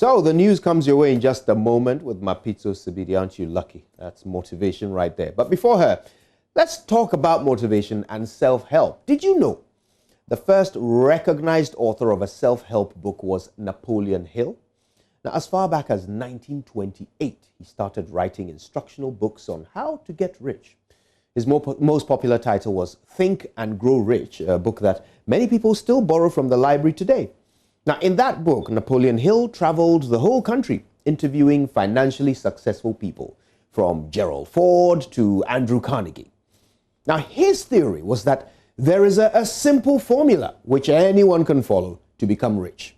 So the news comes your way in just a moment with Mapitso Sibidi. Aren't you lucky? That's motivation right there. But before her, let's talk about motivation and self-help. Did you know the first recognized author of a self-help book was Napoleon Hill? Now, as far back as 1928, he started writing instructional books on how to get rich. His most popular title was Think and Grow Rich, a book that many people still borrow from the library today. Now, in that book, Napoleon Hill traveled the whole country interviewing financially successful people, from Gerald Ford to Andrew Carnegie. Now, his theory was that there is a simple formula which anyone can follow to become rich.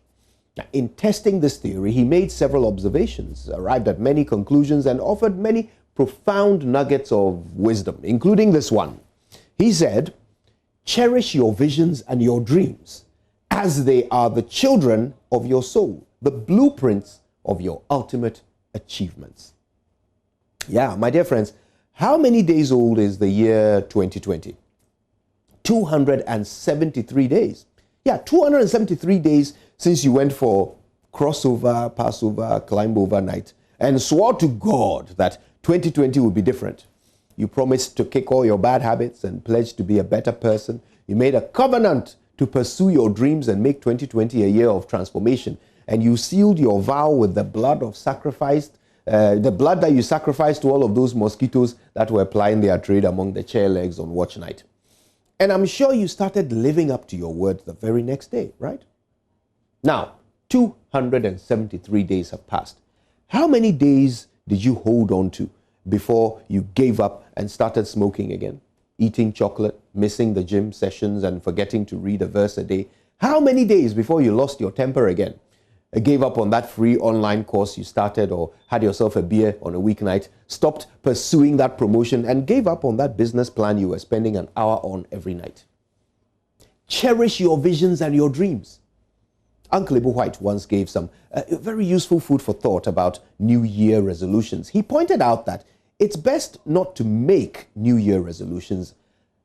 Now, in testing this theory, he made several observations, arrived at many conclusions, and offered many profound nuggets of wisdom, including this one. He said, "Cherish your visions and your dreams, as they are the children of your soul, the blueprints of your ultimate achievements." Yeah, my dear friends, how many days old is the year 2020? 273 days. Yeah, 273 days since you went for crossover, Passover, climb over night, and swore to God that 2020 would be different. You promised to kick all your bad habits and pledged to be a better person. You made a covenant to pursue your dreams and make 2020 a year of transformation. And you sealed your vow with the blood of sacrificed, the blood that you sacrificed to all of those mosquitoes that were plying their trade among the chair legs on watch night. And I'm sure you started living up to your word the very next day, right? Now, 273 days have passed. How many days did you hold on to before you gave up and started smoking again? Eating chocolate, missing the gym sessions, and forgetting to read a verse a day? How many days before you lost your temper again? Gave up on that free online course you started, or had yourself a beer on a weeknight, stopped pursuing that promotion, and gave up on that business plan you were spending an hour on every night? Cherish your visions and your dreams. Uncle Ibu White once gave some very useful food for thought about New Year resolutions. He pointed out that it's best not to make New Year resolutions,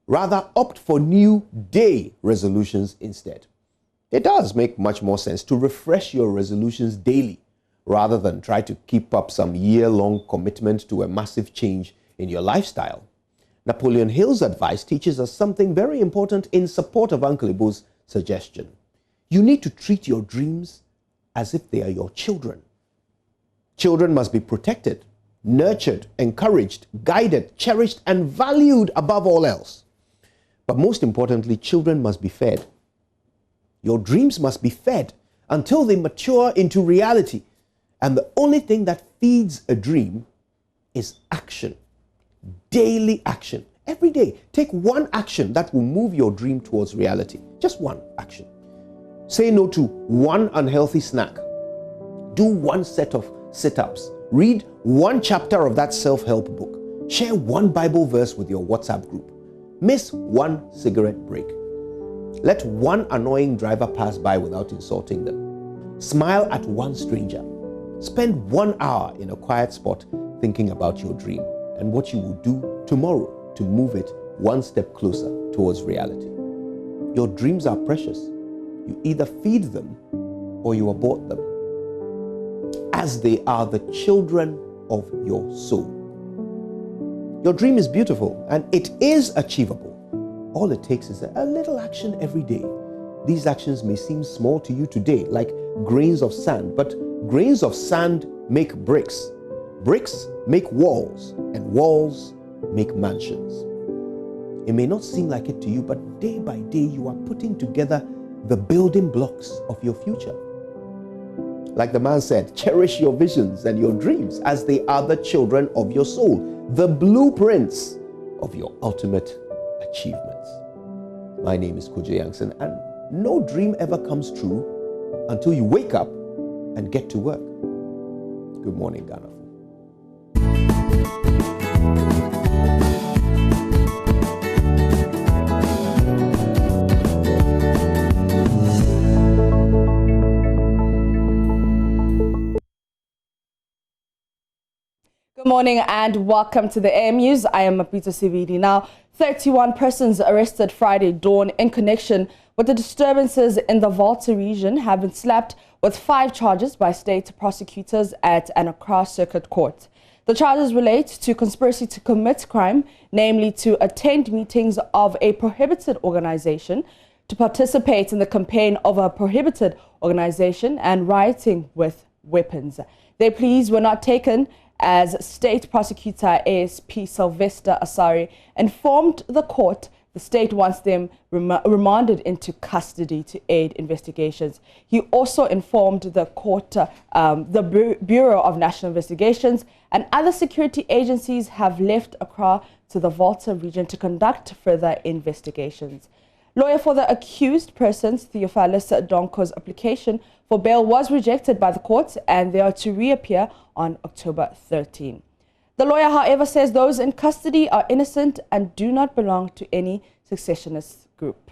rather opt for New Day resolutions instead. It does make much more sense to refresh your resolutions daily rather than try to keep up some year-long commitment to a massive change in your lifestyle. Napoleon Hill's advice teaches us something very important in support of Uncle Ibu's suggestion. You need to treat your dreams as if they are your children. Children must be protected, nurtured, encouraged, guided, cherished, and valued above all else. But most importantly, children must be fed. Your dreams must be fed until they mature into reality. And the only thing that feeds a dream is action. Daily action. Every day, take one action that will move your dream towards reality. Just one action. Say no to one unhealthy snack. Do one set of sit-ups. Read one chapter of that self-help book. Share one Bible verse with your WhatsApp group. Miss one cigarette break. Let one annoying driver pass by without insulting them. Smile at one stranger. Spend 1 hour in a quiet spot thinking about your dream and what you will do tomorrow to move it one step closer towards reality. Your dreams are precious. You either feed them or you abort them, as they are the children of your soul. Your dream is beautiful and it is achievable. All it takes is a little action every day. These actions may seem small to you today, like grains of sand, but grains of sand make bricks. Bricks make walls, and walls make mansions. It may not seem like it to you, but day by day you are putting together the building blocks of your future. Like the man said, cherish your visions and your dreams as they are the children of your soul, the blueprints of your ultimate achievements. My name is Kojo Yankson, and no dream ever comes true until you wake up and get to work. Good morning, Ghana. Good morning and welcome to the AM News. I am Mapitso Sibidi. Now, 31 persons arrested Friday dawn in connection with the disturbances in the Volta region have been slapped with 5 charges by state prosecutors at an Accra Circuit Court. The charges relate to conspiracy to commit crime, namely to attend meetings of a prohibited organization, to participate in the campaign of a prohibited organization, and rioting with weapons. Their pleas were not taken as State Prosecutor ASP Sylvester Asari informed the court the state wants them remanded into custody to aid investigations. He also informed the court the Bureau of National Investigations and other security agencies have left Accra to the Volta region to conduct further investigations. Lawyer for the accused persons, Theophilus Donko's application for bail was rejected by the court and they are to reappear on October 13. The lawyer, however, says those in custody are innocent and do not belong to any secessionist group.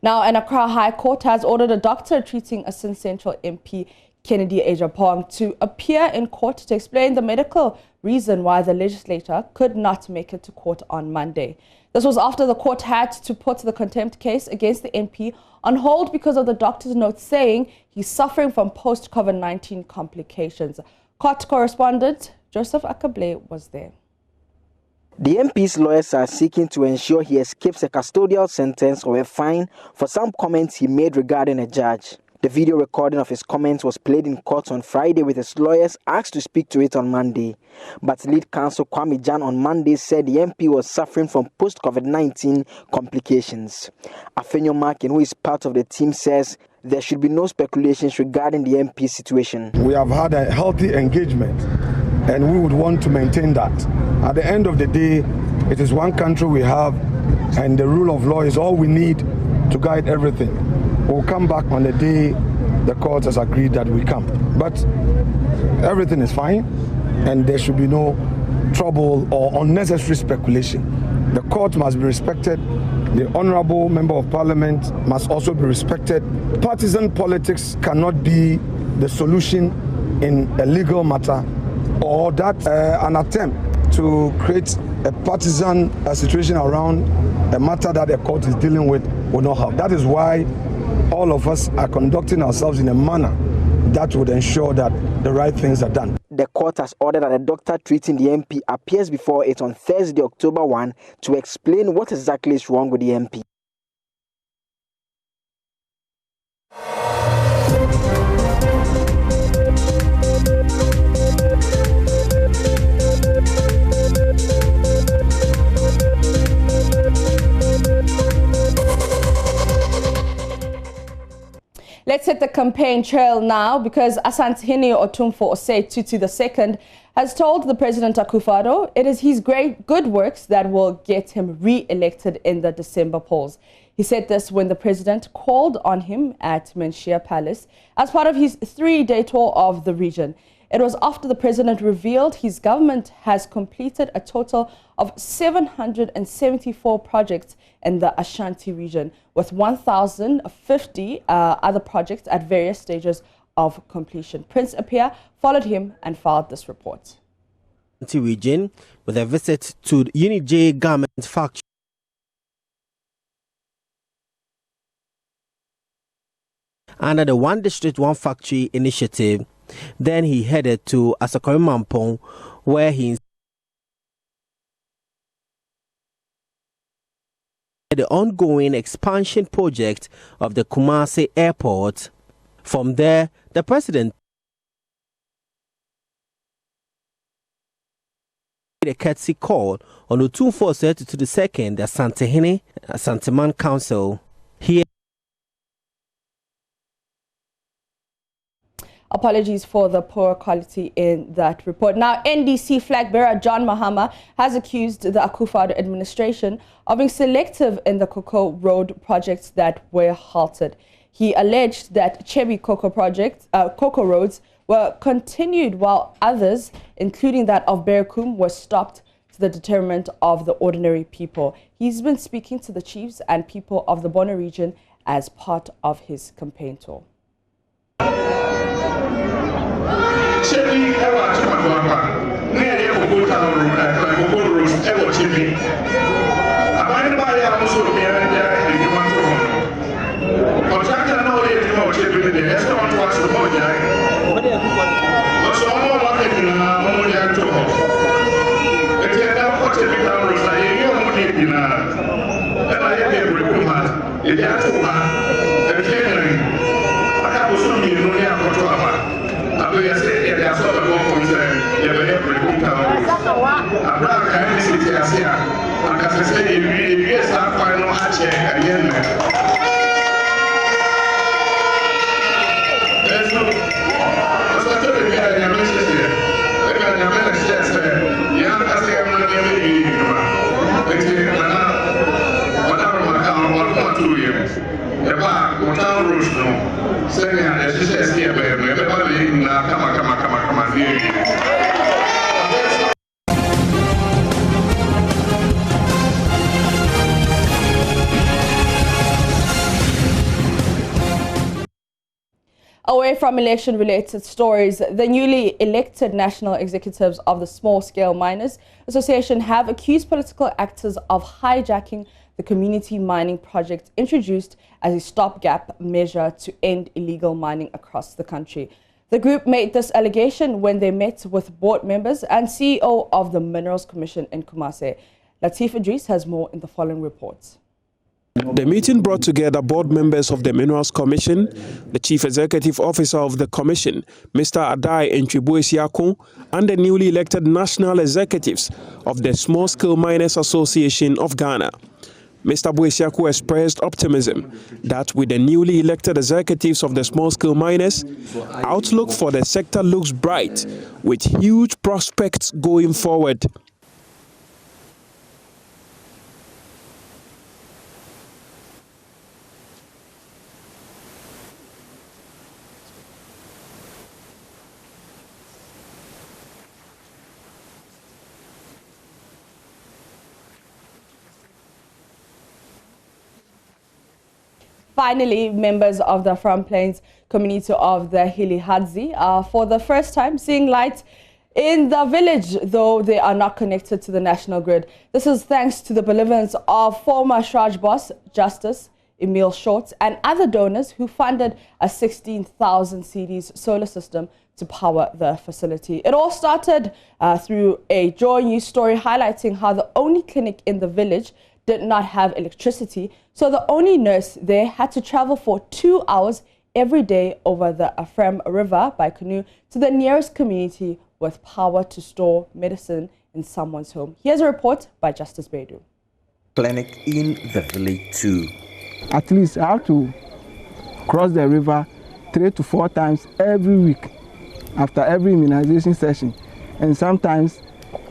Now, an Accra High Court has ordered a doctor treating Assin Central MP Kennedy Ejapong to appear in court to explain the medical reason why the legislator could not make it to court on Monday. This was after the court had to put the contempt case against the MP on hold because of the doctor's note saying he's suffering from post-COVID-19 complications. Court correspondent Joseph Akable was there. The MP's lawyers are seeking to ensure he escapes a custodial sentence or a fine for some comments he made regarding a judge. The video recording of his comments was played in court on Friday with his lawyers asked to speak to it on Monday. But lead counsel Kwame Jan on Monday said the MP was suffering from post-COVID-19 complications. Afenyo Markin, who is part of the team, says there should be no speculations regarding the MP's situation. We have had a healthy engagement and we would want to maintain that. At the end of the day, it is one country we have and the rule of law is all we need to guide everything. We'll come back on the day the court has agreed that we come. But everything is fine and there should be no trouble or unnecessary speculation. The court must be respected. The Honorable Member of Parliament must also be respected. Partisan politics cannot be the solution in a legal matter, or that an attempt to create a partisan situation around a matter that the court is dealing with will not help. That is why all of us are conducting ourselves in a manner that would ensure that the right things are done. The court has ordered that a doctor treating the MP appears before it on Thursday, October 1, to explain what exactly is wrong with the MP. Let's hit the campaign trail now because Asantehene Otumfuo Osei Tutu II has told the President Akufo-Addo it is his good works that will get him re-elected in the December polls. He said this when the President called on him at Menchia Palace as part of his 3-day tour of the region. It was after the President revealed his government has completed a total of 774 projects in the Ashanti region, with 1,050 other projects at various stages of completion. Prince Appiah followed him and filed this report. Region with a visit to Unij Garment Factory. Under the One District, One Factory initiative, then he headed to Asokore Mampong, where he the ongoing expansion project of the Kumasi Airport. From there, the President made a courtesy call on the 247 to the second Asantehene Asanteman Council. Here. Apologies for the poor quality in that report. Now, NDC flag bearer John Mahama has accused the Akufo-Addo administration of being selective in the Cocoa Road projects that were halted. He alleged that Chebi Cocoa roads were continued while others, including that of Berekum, were stopped to the detriment of the ordinary people. He's been speaking to the chiefs and people of the Bono region as part of his campaign tour. Contractor Away from election-related stories, the newly elected national executives of the Small Scale Miners Association have accused political actors of hijacking the community mining project introduced as a stopgap measure to end illegal mining across the country. The group made this allegation when they met with board members and CEO of the Minerals Commission in Kumasi. Latif Idris has more in the following reports. The meeting brought together board members of the Minerals Commission, the Chief Executive Officer of the Commission, Mr. Adai Ntribuesiakun, and the newly elected national executives of the Small Scale Miners Association of Ghana. Mr. Buesiakun expressed optimism that with the newly elected executives of the small scale miners, outlook for the sector looks bright, with huge prospects going forward. Finally, members of the Front Plains community of the Hilihadzi are for the first time seeing light in the village, though they are not connected to the national grid. This is thanks to the benevolence of former Shraj boss, Justice Emil Shorts, and other donors who funded a 16,000 cedis solar system to power the facility. It all started through a Joy News story highlighting how the only clinic in the village did not have electricity, so the only nurse there had to travel for 2 hours every day over the Afrem River by canoe to the nearest community with power to store medicine in someone's home. Here's a report by Justice Bedu. Clinic in the village too. At least I have to cross the river 3 to 4 times every week after every immunization session. And sometimes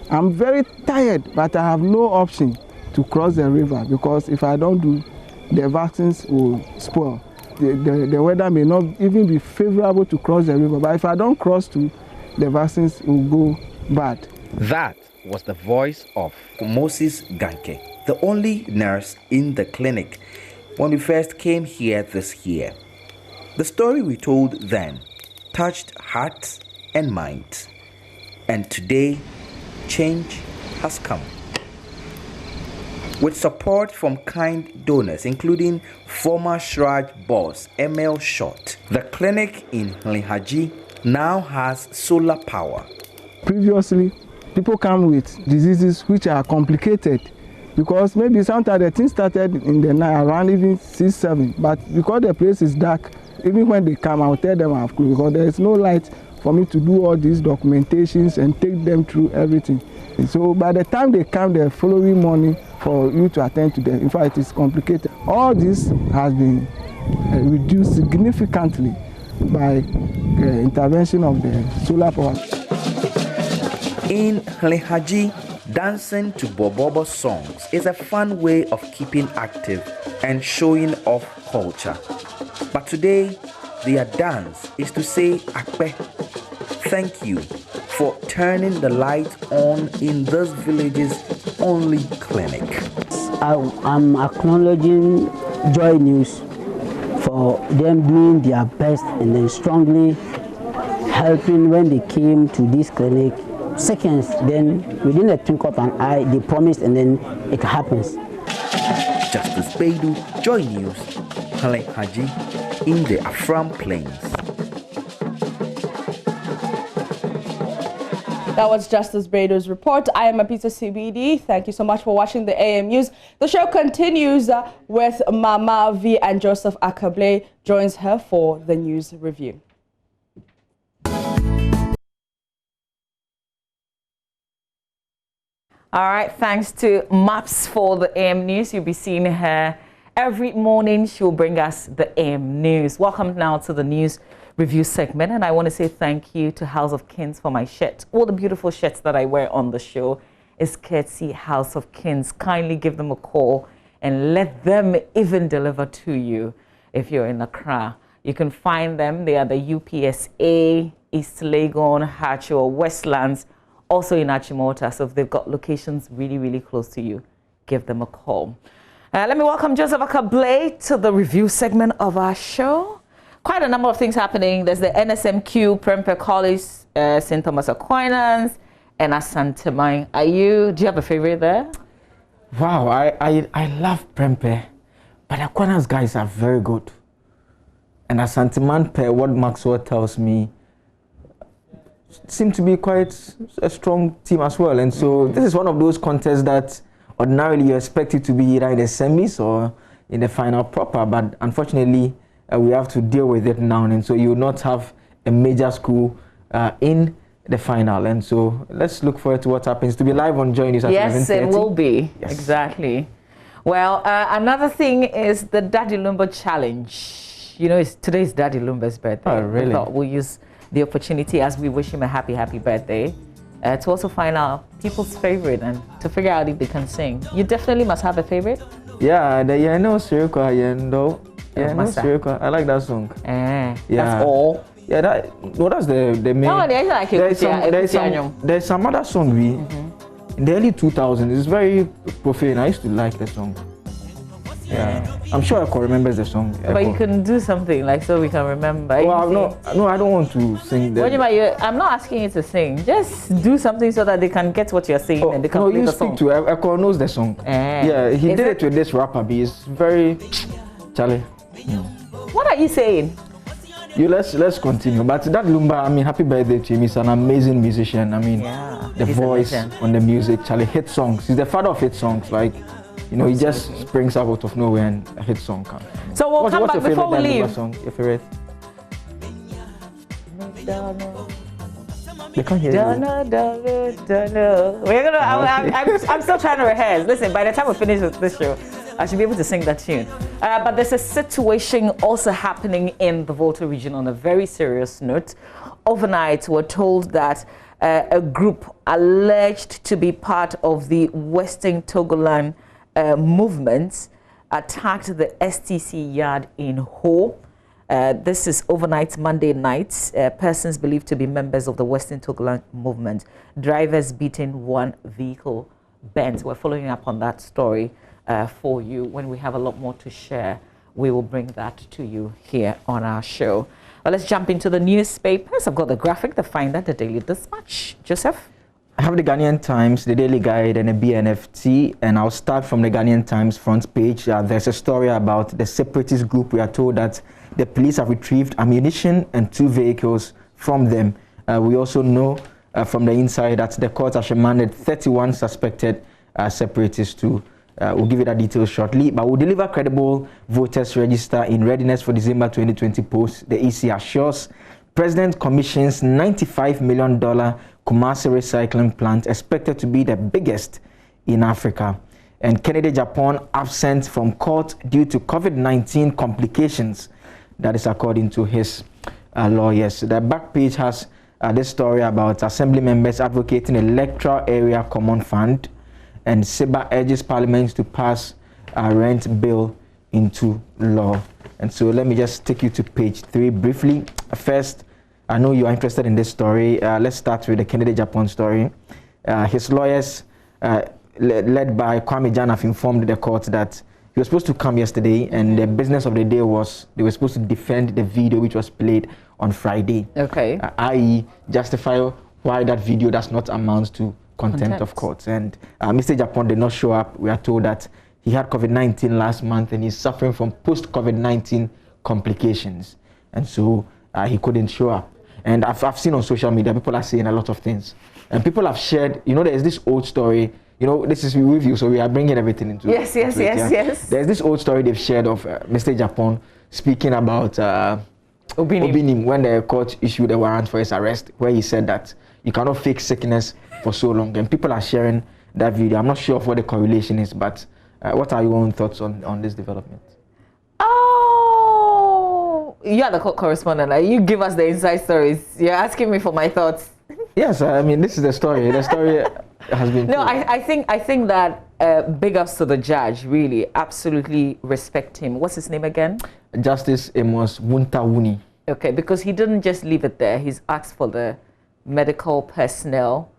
I'm very tired, but I have no option to cross the river, because if I don't do, the vaccines will spoil. The weather may not even be favorable to cross the river, but if I don't cross to, the vaccines will go bad. That was the voice of Moses Ganke, the only nurse in the clinic when we first came here this year. The story we told then touched hearts and minds, and today change has come. With support from kind donors, including former Shraj boss Emil Short, the clinic in Hilihadzi now has solar power. Previously, people come with diseases which are complicated, because maybe sometimes the thing started in the night around even 6, 7, but because the place is dark, even when they come, I'll tell them I have closed, because there is no light for me to do all these documentations and take them through everything. And so by the time they come the following morning for you to attend to them, in fact, it is complicated. All this has been reduced significantly by the intervention of the solar power. In Hilihadzi, dancing to Bobobo songs is a fun way of keeping active and showing off culture. But today, their dance is to say Akpe, thank you for turning the light on in this village's only clinic. I'm acknowledging Joy News for them doing their best and then strongly helping when they came to this clinic. Seconds, then within a twinkle of an eye, they promised and then it happens. Justice Bedu, Joy News, Hilihadzi. in the Afram Plains. That was Justice Brado's report. I am Apita CBD. Thank you so much for watching the AM News. The show continues with Mama V, and Joseph Akable joins her for the news review. All right, thanks to Maps for the AM News. You'll be seeing her every morning. She'll bring us the AM News. Welcome now to the news review segment, and I want to say thank you to House of Kings for my shirt. All the beautiful shirts that I wear on the show is courtesy House of Kings. Kindly give them a call and let them even deliver to you if you're in Accra. You can find them. They are the UPSA, East Legon, Hatcho, Westlands, also in Achimota. So if they've got locations really, really close to you, give them a call. Let me welcome Joseph Akable to the review segment of our show. Quite a number of things happening. There's the NSMQ, Prempeh College, St. Thomas Aquinas, and Asanteman. Do you have a favorite there? Wow, I love Prempeh, but Aquinas guys are very good. And Asanteman, per what Maxwell tells me, seem to be quite a strong team as well. And so this is one of those contests that ordinarily you expect it to be either in the semis or in the final proper, but unfortunately, we have to deal with it now, and so you will not have a major school in the final. And so let's look forward to what happens. To be live on Joy News at 11:30. Yes, it will be. Yes. Exactly. Well, another thing is the Daddy Lumba Challenge. You know, today's Daddy Lumba's birthday. Oh, really? We thought we'll use the opportunity as we wish him a happy, happy birthday to also find out people's favorite and to figure out if they can sing. You definitely must have a favorite. Yeah, I like that song. Yeah. That's all. Yeah, that's the main. No, there's some other song in the early 2000s. It's very profane. I used to like the song. Yeah, I'm sure Eko remembers the song. But you can do something like so we can remember. Well, no, I don't want to sing. I'm not asking you to sing. Just do something so that they can get what you're saying and they can play the song. No, you speak to Eko knows the song. Yeah, he did it with this rapper. It's very Charlie. What are you saying? Let's continue. But that Lumba, I mean, happy birthday to him. He's an amazing musician. I mean, the voice on the music, Charlie, hit songs. He's the father of hit songs. Like, you know, he just springs out of nowhere and a hit song comes. So we'll come back before we leave. Song, your favorite? They can't hear you. We're gonna. I'm still trying to rehearse. Listen, by the time we finish with this show, I should be able to sing that tune. But there's a situation also happening in the Volta region on a very serious note. Overnight, we're told that a group alleged to be part of the Western Togoland movement attacked the STC yard in Ho. This is overnight, Monday night. Persons believed to be members of the Western Togoland movement. Drivers beating one vehicle bent. We're following up on that story for you. When we have a lot more to share, we will bring that to you here on our show. Well, let's jump into the newspapers. I've got the Graphic, the Finder, the Daily Dispatch. Joseph? I have the Ghanaian Times, the Daily Guide, and the BNFT, and I'll start from the Ghanaian Times front page. There's a story about the separatist group. We are told that the police have retrieved ammunition and 2 vehicles from them. We also know from the inside that the court has remanded 31 suspected separatists to. We'll give you that detail shortly, but we'll deliver credible voters register in readiness for December 2020 post. The EC assures President commissions $95 million Kumasi recycling plant, expected to be the biggest in Africa. And Kennedy Japan absent from court due to COVID-19 complications. That is according to his lawyers. The back page has this story about assembly members advocating electoral area common fund, and SEBA urges Parliament to pass a rent bill into law. And so let me just take you to page 3 briefly. First, I know you are interested in this story. Let's start with the Kennedy Japan story. His lawyers, led by Kwame Jan, have informed the court that he was supposed to come yesterday, and the business of the day was they were supposed to defend the video which was played on Friday. Okay. I.e., justify why that video does not amount to contempt of court. And Mr. Japan did not show up. We are told that he had COVID-19 last month and he's suffering from post-COVID-19 complications, and so he couldn't show up. And I've seen on social media people are saying a lot of things, and people have shared. You know, there's this old story. You know, this is with you, so we are bringing everything into yes. There's this old story they've shared of Mr. Japan speaking about Obinim when the court issued a warrant for his arrest, where he said that you cannot fake sickness for so long, and people are sharing that video. I'm not sure of what the correlation is, but what are your own thoughts on this development? You are the court correspondent. You give us the inside stories. You're asking me for my thoughts. Yes, I mean, this is the story. The story has been. No, I think that big ups to the judge. Really, absolutely respect him. What's his name again? Justice Amos Wuntawuni. Okay, because he didn't just leave it there. He's asked for the medical personnel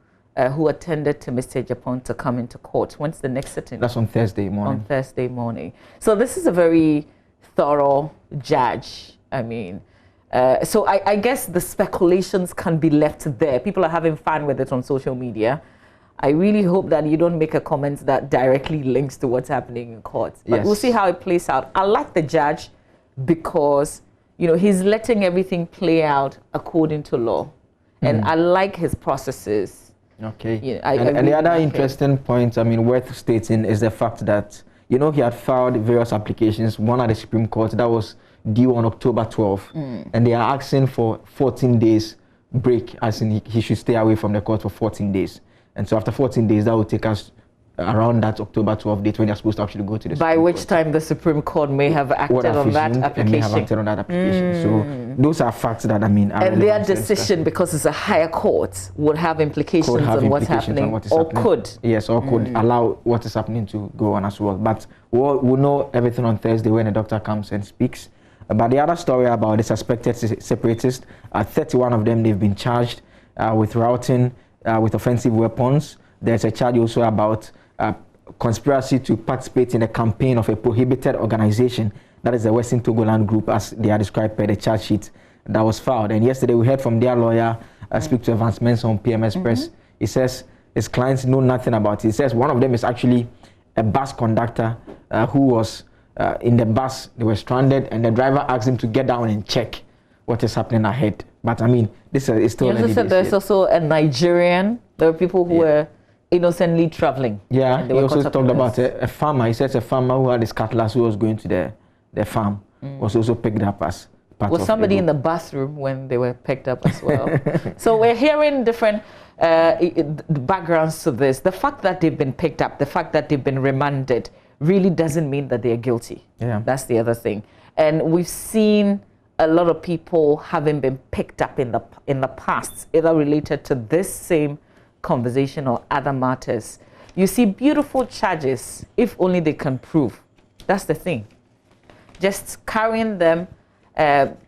who attended to Mr. Japan to come into court. When's the next sitting? That's on Thursday morning. On Thursday morning. So this is a very thorough judge. I mean, so I guess the speculations can be left there. People are having fun with it on social media. I really hope that you don't make a comment that directly links to what's happening in court. But we'll see how it plays out. I like the judge because, you know, he's letting everything play out according to law. And I like his processes. Okay. You know, and the other interesting point, I mean, worth stating is the fact that, you know, he had filed various applications, one at the Supreme Court that was due on October 12th, and they are asking for 14 days break, as in he should stay away from the court for 14 days. And so after 14 days, that will take us around that October 12th date when you're supposed to actually go to the Supreme Court. Time the Supreme Court may have acted on that application. May have acted on that application. So those are facts that, I mean, are and their decision, because it's a higher court, would have implications on what's happening, or could. Yes, or could allow what is happening to go on as well. But we'll know everything on Thursday when the doctor comes and speaks. But the other story about the suspected separatists, 31 of them, they've been charged with routing with offensive weapons. There's a charge also about conspiracy to participate in a campaign of a prohibited organization, that is the Western Togoland Group, as they are described per the charge sheet that was filed. And yesterday we heard from their lawyer speak to Evans Mensah on PMS Press. He says his clients know nothing about it. He says one of them is actually a bus conductor who was in the bus. They were stranded, and the driver asked him to get down and check what is happening ahead. But I mean, this is still. You also said there's also a Nigerian. There were people who were innocently traveling. Yeah, he also talked about a farmer. He says a farmer who had his cutlass who was going to the farm was also picked up as part of. Was somebody in the bathroom when they were picked up as well? So we're hearing different backgrounds to this. The fact that they've been picked up, the fact that they've been remanded, really doesn't mean that they're guilty. Yeah. That's the other thing. And we've seen a lot of people having been picked up in the past, either related to this same conversation or other matters. You see beautiful charges, if only they can prove. That's the thing. Just carrying them,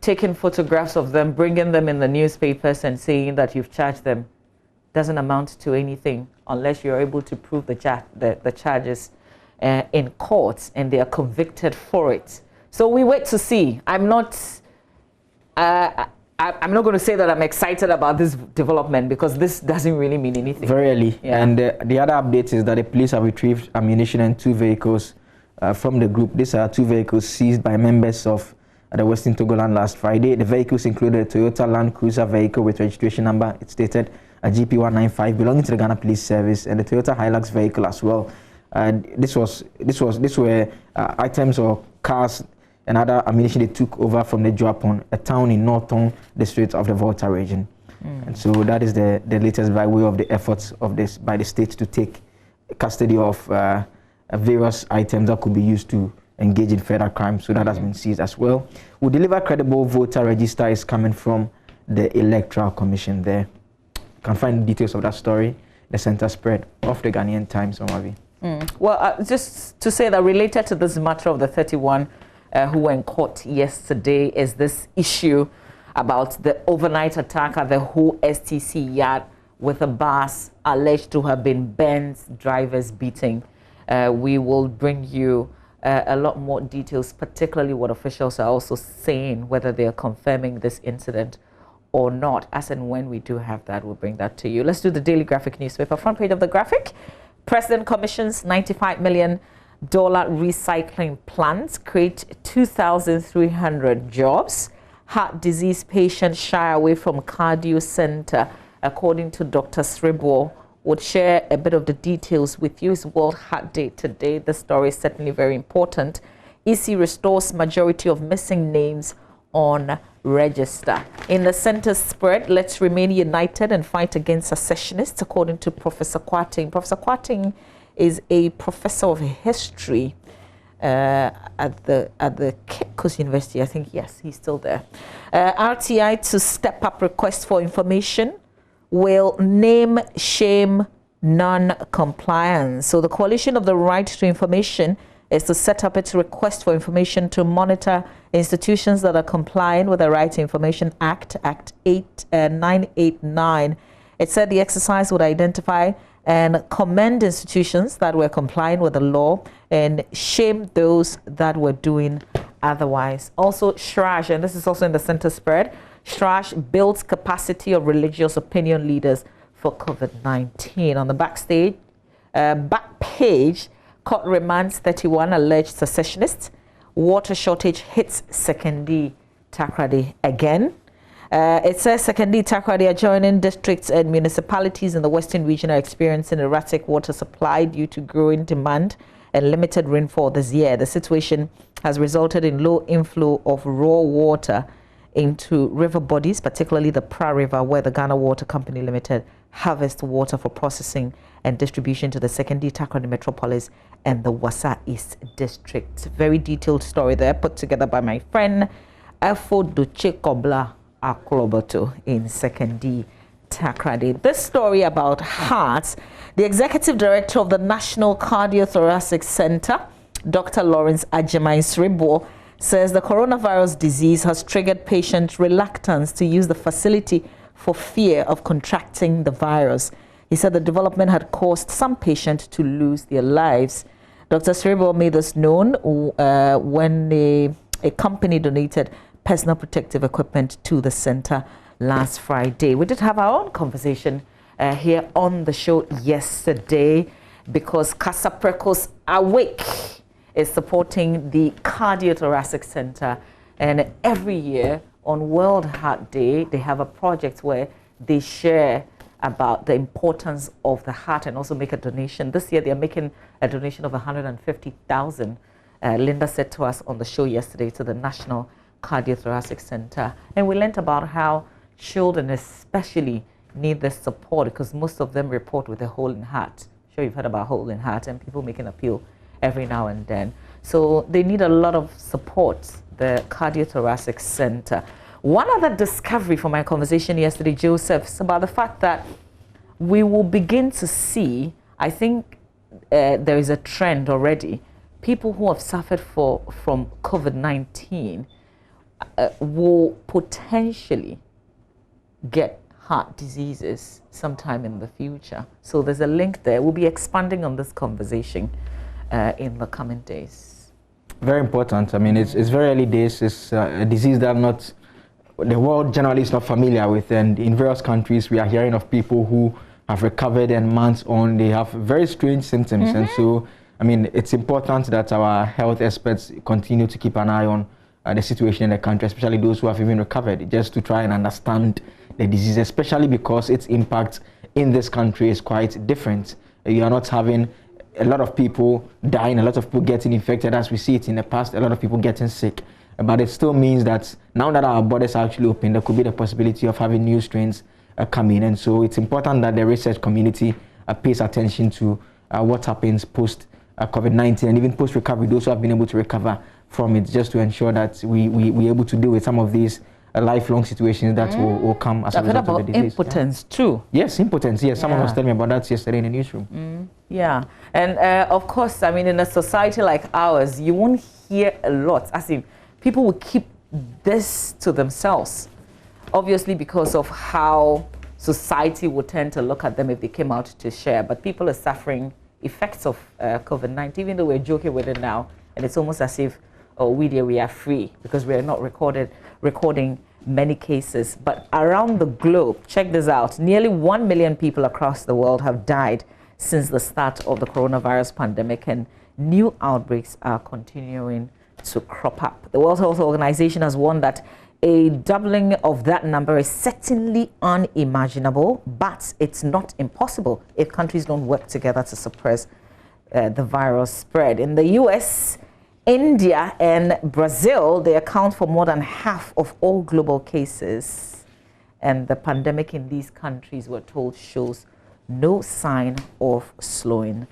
taking photographs of them, bringing them in the newspapers and saying that you've charged them doesn't amount to anything unless you're able to prove the charges in courts and they are convicted for it. So we wait to see. I'm not going to say that I'm excited about this development, because this doesn't really mean anything. Very early. Yeah. And the other update is that the police have retrieved ammunition and 2 vehicles from the group. These are 2 vehicles seized by members of the Western Togoland last Friday. The vehicles included a Toyota Land Cruiser vehicle with registration number, it stated a GP195, belonging to the Ghana Police Service, and the Toyota Hilux vehicle as well. These were items or cars and other ammunition they took over from the Joapon, a town in Northern district of the Volta region. And so that is the latest by way of the efforts of this by the state to take custody of various items that could be used to engage in further crime. So that has been seized as well. We'll deliver credible voter register is coming from the Electoral Commission there. You can find details of that story, the center spread of the Ghanaian Times on Mavi. Well, just to say that related to this matter of the 31 who were in court yesterday is this issue about the overnight attack at the Ho STC yard with a bus alleged to have been Benz drivers beating. We will bring you a lot more details, particularly what officials are also saying, whether they are confirming this incident or not. As and when we do have that, we'll bring that to you. Let's do the Daily Graphic newspaper. Front page of the Graphic. President commissions 95 million recycling plants create 2,300 jobs. Heart disease patients shy away from cardio center, according to Dr. Sribo. Would share a bit of the details with you. It's World Heart Day today. The story is certainly very important. EC restores majority of missing names on register. In the center spread, let's remain united and fight against secessionists, according to Professor Kwating. Professor Kwating is a professor of history at the Cape Coast University. I think, yes, he's still there. RTI to step up request for information will name, shame, non-compliance. So the Coalition of the Right to Information is to set up its request for information to monitor institutions that are complying with the Right to Information Act, Act 989. It said the exercise would identify and commend institutions that were complying with the law and shame those that were doing otherwise. Also, SHRAJ, and this is also in the center spread, SHRAJ builds capacity of religious opinion leaders for COVID-19. On the back page, court remands 31 alleged secessionists. Water shortage hits Sekondi Takoradi again. It says Sekondi Takoradi adjoining districts and municipalities in the Western region are experiencing erratic water supply due to growing demand and limited rainfall this year. The situation has resulted in low inflow of raw water into river bodies, particularly the Pra River, where the Ghana Water Company Limited harvests water for processing and distribution to the Sekondi Takoradi Metropolis and the Wassa East District. Very detailed story there, put together by my friend Afo Duche Kobla Akloboto in Sekondi Takoradi. This story about hearts, the executive director of the National Cardiothoracic Center, Dr. Lawrence Ajimai Sribo, says the coronavirus disease has triggered patients' reluctance to use the facility for fear of contracting the virus. He said the development had caused some patients to lose their lives. Dr. Sribo made this known when a company donated personal protective equipment to the center last Friday. We did have our own conversation here on the show yesterday because Casa Precos Awake is supporting the Cardiothoracic Center, and every year on World Heart Day they have a project where they share about the importance of the heart and also make a donation. This year they're making a donation of 150,000. Linda said to us on the show yesterday to the National Cardiothoracic Center, and we learned about how children especially need this support because most of them report with a hole in heart. I'm sure you've heard about hole in heart and people make an appeal every now and then. So they need a lot of support, the Cardiothoracic Center. One other discovery from my conversation yesterday, Joseph, is about the fact that we will begin to see, I think there is a trend already, people who have suffered from COVID-19 will potentially get heart diseases sometime in the future. So there's a link there. We'll be expanding on this conversation in the coming days. Very important. I mean, it's very early days. It's a disease that the world generally is not familiar with, and in various countries we are hearing of people who have recovered and months on they have very strange symptoms. And so, I mean, it's important that our health experts continue to keep an eye on the situation in the country, especially those who have even recovered, just to try and understand the disease, especially because its impact in this country is quite different. You are not having a lot of people dying, a lot of people getting infected as we see it in the past, a lot of people getting sick. But it still means that now that our borders are actually open, there could be the possibility of having new strains come in. And so it's important that the research community pays attention to what happens post COVID-19 and even post recovery, those who have been able to recover from it, just to ensure that we're able to deal with some of these lifelong situations that will come as a result of the disease. Impotence too. Yes, impotence. Yes, someone was telling me about that yesterday in the newsroom. Yeah, and of course, I mean, in a society like ours, you won't hear a lot. As in, people will keep this to themselves, obviously because of how society would tend to look at them if they came out to share. But people are suffering effects of COVID-19, even though we're joking with it now, and it's almost as if, oh, we are free because we are not recording many cases. But around the globe, check this out, nearly 1 million people across the world have died since the start of the coronavirus pandemic, and new outbreaks are continuing to crop up. The World Health Organization has warned that a doubling of that number is certainly unimaginable, but it's not impossible if countries don't work together to suppress the virus spread. In the US, India and Brazil, they account for more than half of all global cases. And the pandemic in these countries, we're told, shows no sign of slowing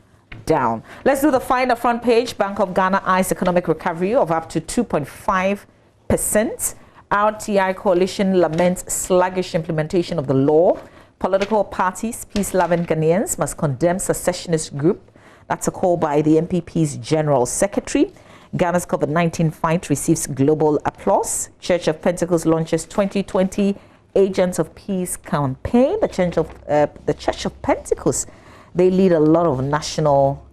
down. Let's do the final front page. Bank of Ghana eyes economic recovery of up to 2.5%. RTI coalition laments sluggish implementation of the law. Political parties, peace-loving Ghanaians must condemn secessionist group. That's a call by the MPP's General Secretary. Ghana's COVID-19 fight receives global applause. Church of Pentecost launches 2020 Agents of Peace campaign. The Church of Pentecost, they lead a lot of national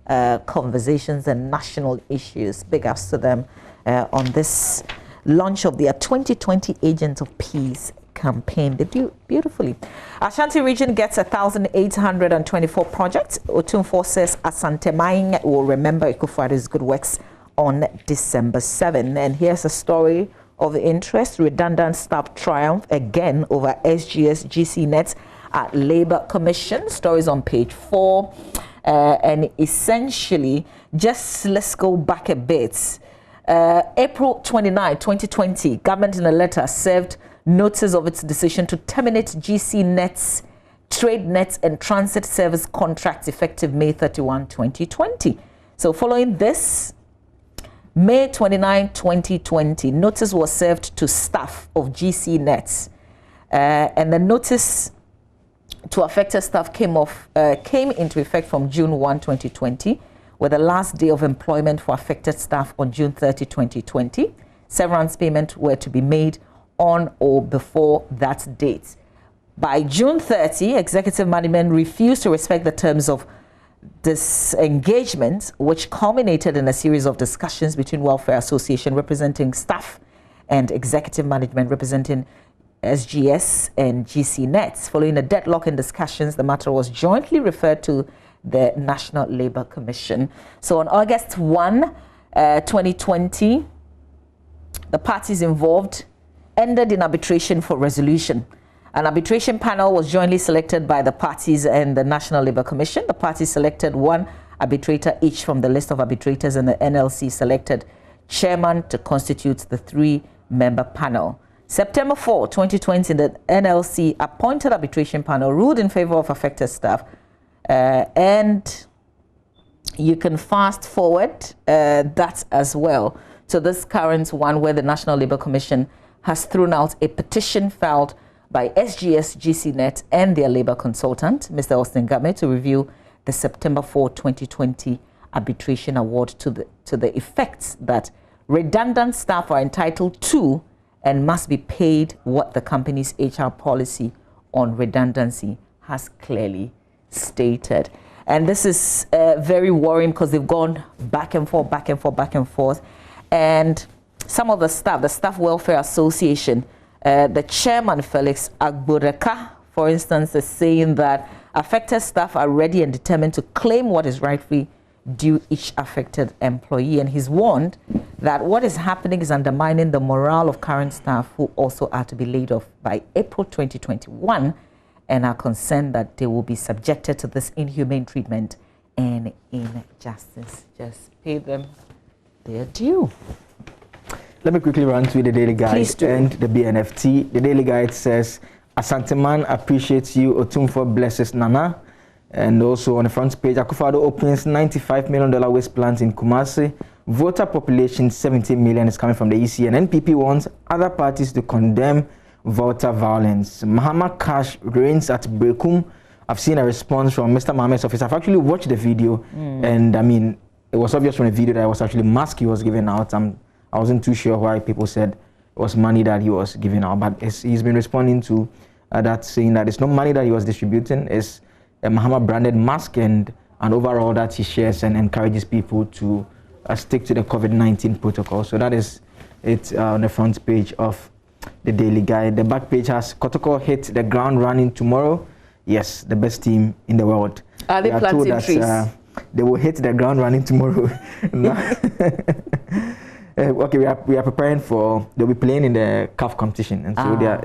conversations and national issues. Big ups to them on this launch of their 2020 Agents of Peace campaign. They do beautifully. Ashanti region gets 1,824 projects. Otumfuo says Asante Mine will remember Ekufuado's good works on December 7. And here's a story of interest. Redundant staff triumph again over SGS GCnet at Labour Commission. Stories on page 4. And essentially, just let's go back a bit. April 29, 2020, government in a letter served notice of its decision to terminate GCNet's trade nets and transit service contracts effective May 31, 2020. So following this, May 29, 2020, notice was served to staff of GCNet. And the notice to affected staff came into effect from June 1, 2020, with the last day of employment for affected staff on June 30, 2020. Severance payment were to be made on or before that date. By June 30, executive management refused to respect the terms of this engagement, which culminated in a series of discussions between Welfare Association representing staff and executive management representing SGS and GCNet. Following a deadlock in discussions, the matter was jointly referred to the National Labour Commission. So on August 1, 2020, the parties involved ended in arbitration for resolution. An arbitration panel was jointly selected by the parties and the National Labour Commission. The parties selected one arbitrator each from the list of arbitrators, and the NLC selected chairman to constitute the 3-member panel. September 4, 2020, the NLC appointed arbitration panel ruled in favor of affected staff. And you can fast forward that as well to this current one, where the National Labour Commission has thrown out a petition filed by SGS GCNet and their labour consultant, Mr. Austin Game, to review the September 4, 2020 arbitration award to the effect that redundant staff are entitled to and must be paid what the company's HR policy on redundancy has clearly stated. And this is very worrying because they've gone back and forth, back and forth, back and forth. And some of the Staff Welfare Association, the chairman, Felix Agboreka, for instance, is saying that affected staff are ready and determined to claim what is rightfully due each affected employee. And he's warned that what is happening is undermining the morale of current staff who also are to be laid off by April 2021 and are concerned that they will be subjected to this inhumane treatment and injustice. Just pay them their due. Let me quickly run through the Daily Guide and the BNFT. The Daily Guide says, Asante Man appreciates you, Otumfuo blesses Nana. And also on the front page, Akufo-Addo opens $95 million waste plant in Kumasi. Voter population 70 million is coming from the EC, and NPP wants other parties to condemn voter violence. Mahama Cash reigns at Brekum. I've seen a response from Mr. Mohammed's office. I've actually watched the video, and I mean, it was obvious from the video that it was actually mask he was giving out. I wasn't too sure why people said it was money that he was giving out, but he's been responding to that, saying that it's not money that he was distributing, it's a Mahama branded mask and overall that he shares and encourages people to stick to the COVID-19 protocol. So that is it on the front page of the Daily Guide. The back page has Kotoko hit the ground running tomorrow. Yes, the best team in the world. Are they planting trees? they will hit the ground running tomorrow. Okay, we are preparing for. They'll be playing in the CAF competition, and so we are.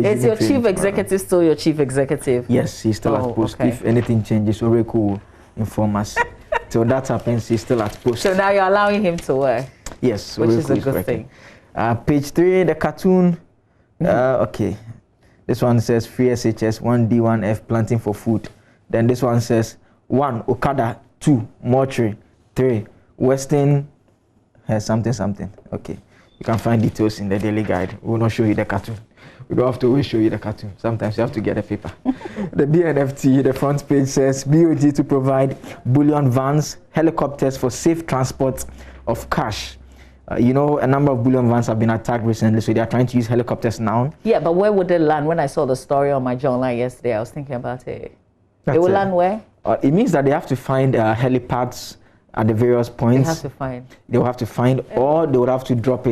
Is your chief executive still your chief executive? Yes, he's still at post. Okay. If anything changes, Oreko will inform us. So that happens, he's still at post. So now you're allowing him to work. Yes, which is a good thing. Page 3, the cartoon. Okay, this one says free SHS, 1D1F planting for food. Then this one says 1 Okada, 2 mortuary, 3 Western. Something. Okay, you can find details in the daily guide. We will not show you the cartoon. We don't have to always show you the cartoon. Sometimes you have to get the paper. The BNFT, the front page says BOG to provide bullion vans, helicopters for safe transport of cash. You know, a number of bullion vans have been attacked recently, so they are trying to use helicopters now. Yeah, but where would they land? When I saw the story on my journal yesterday, I was thinking about it. They will land where? It means that they have to find helipads at the various points. They have to find. They will have to find, or they would have to airdrop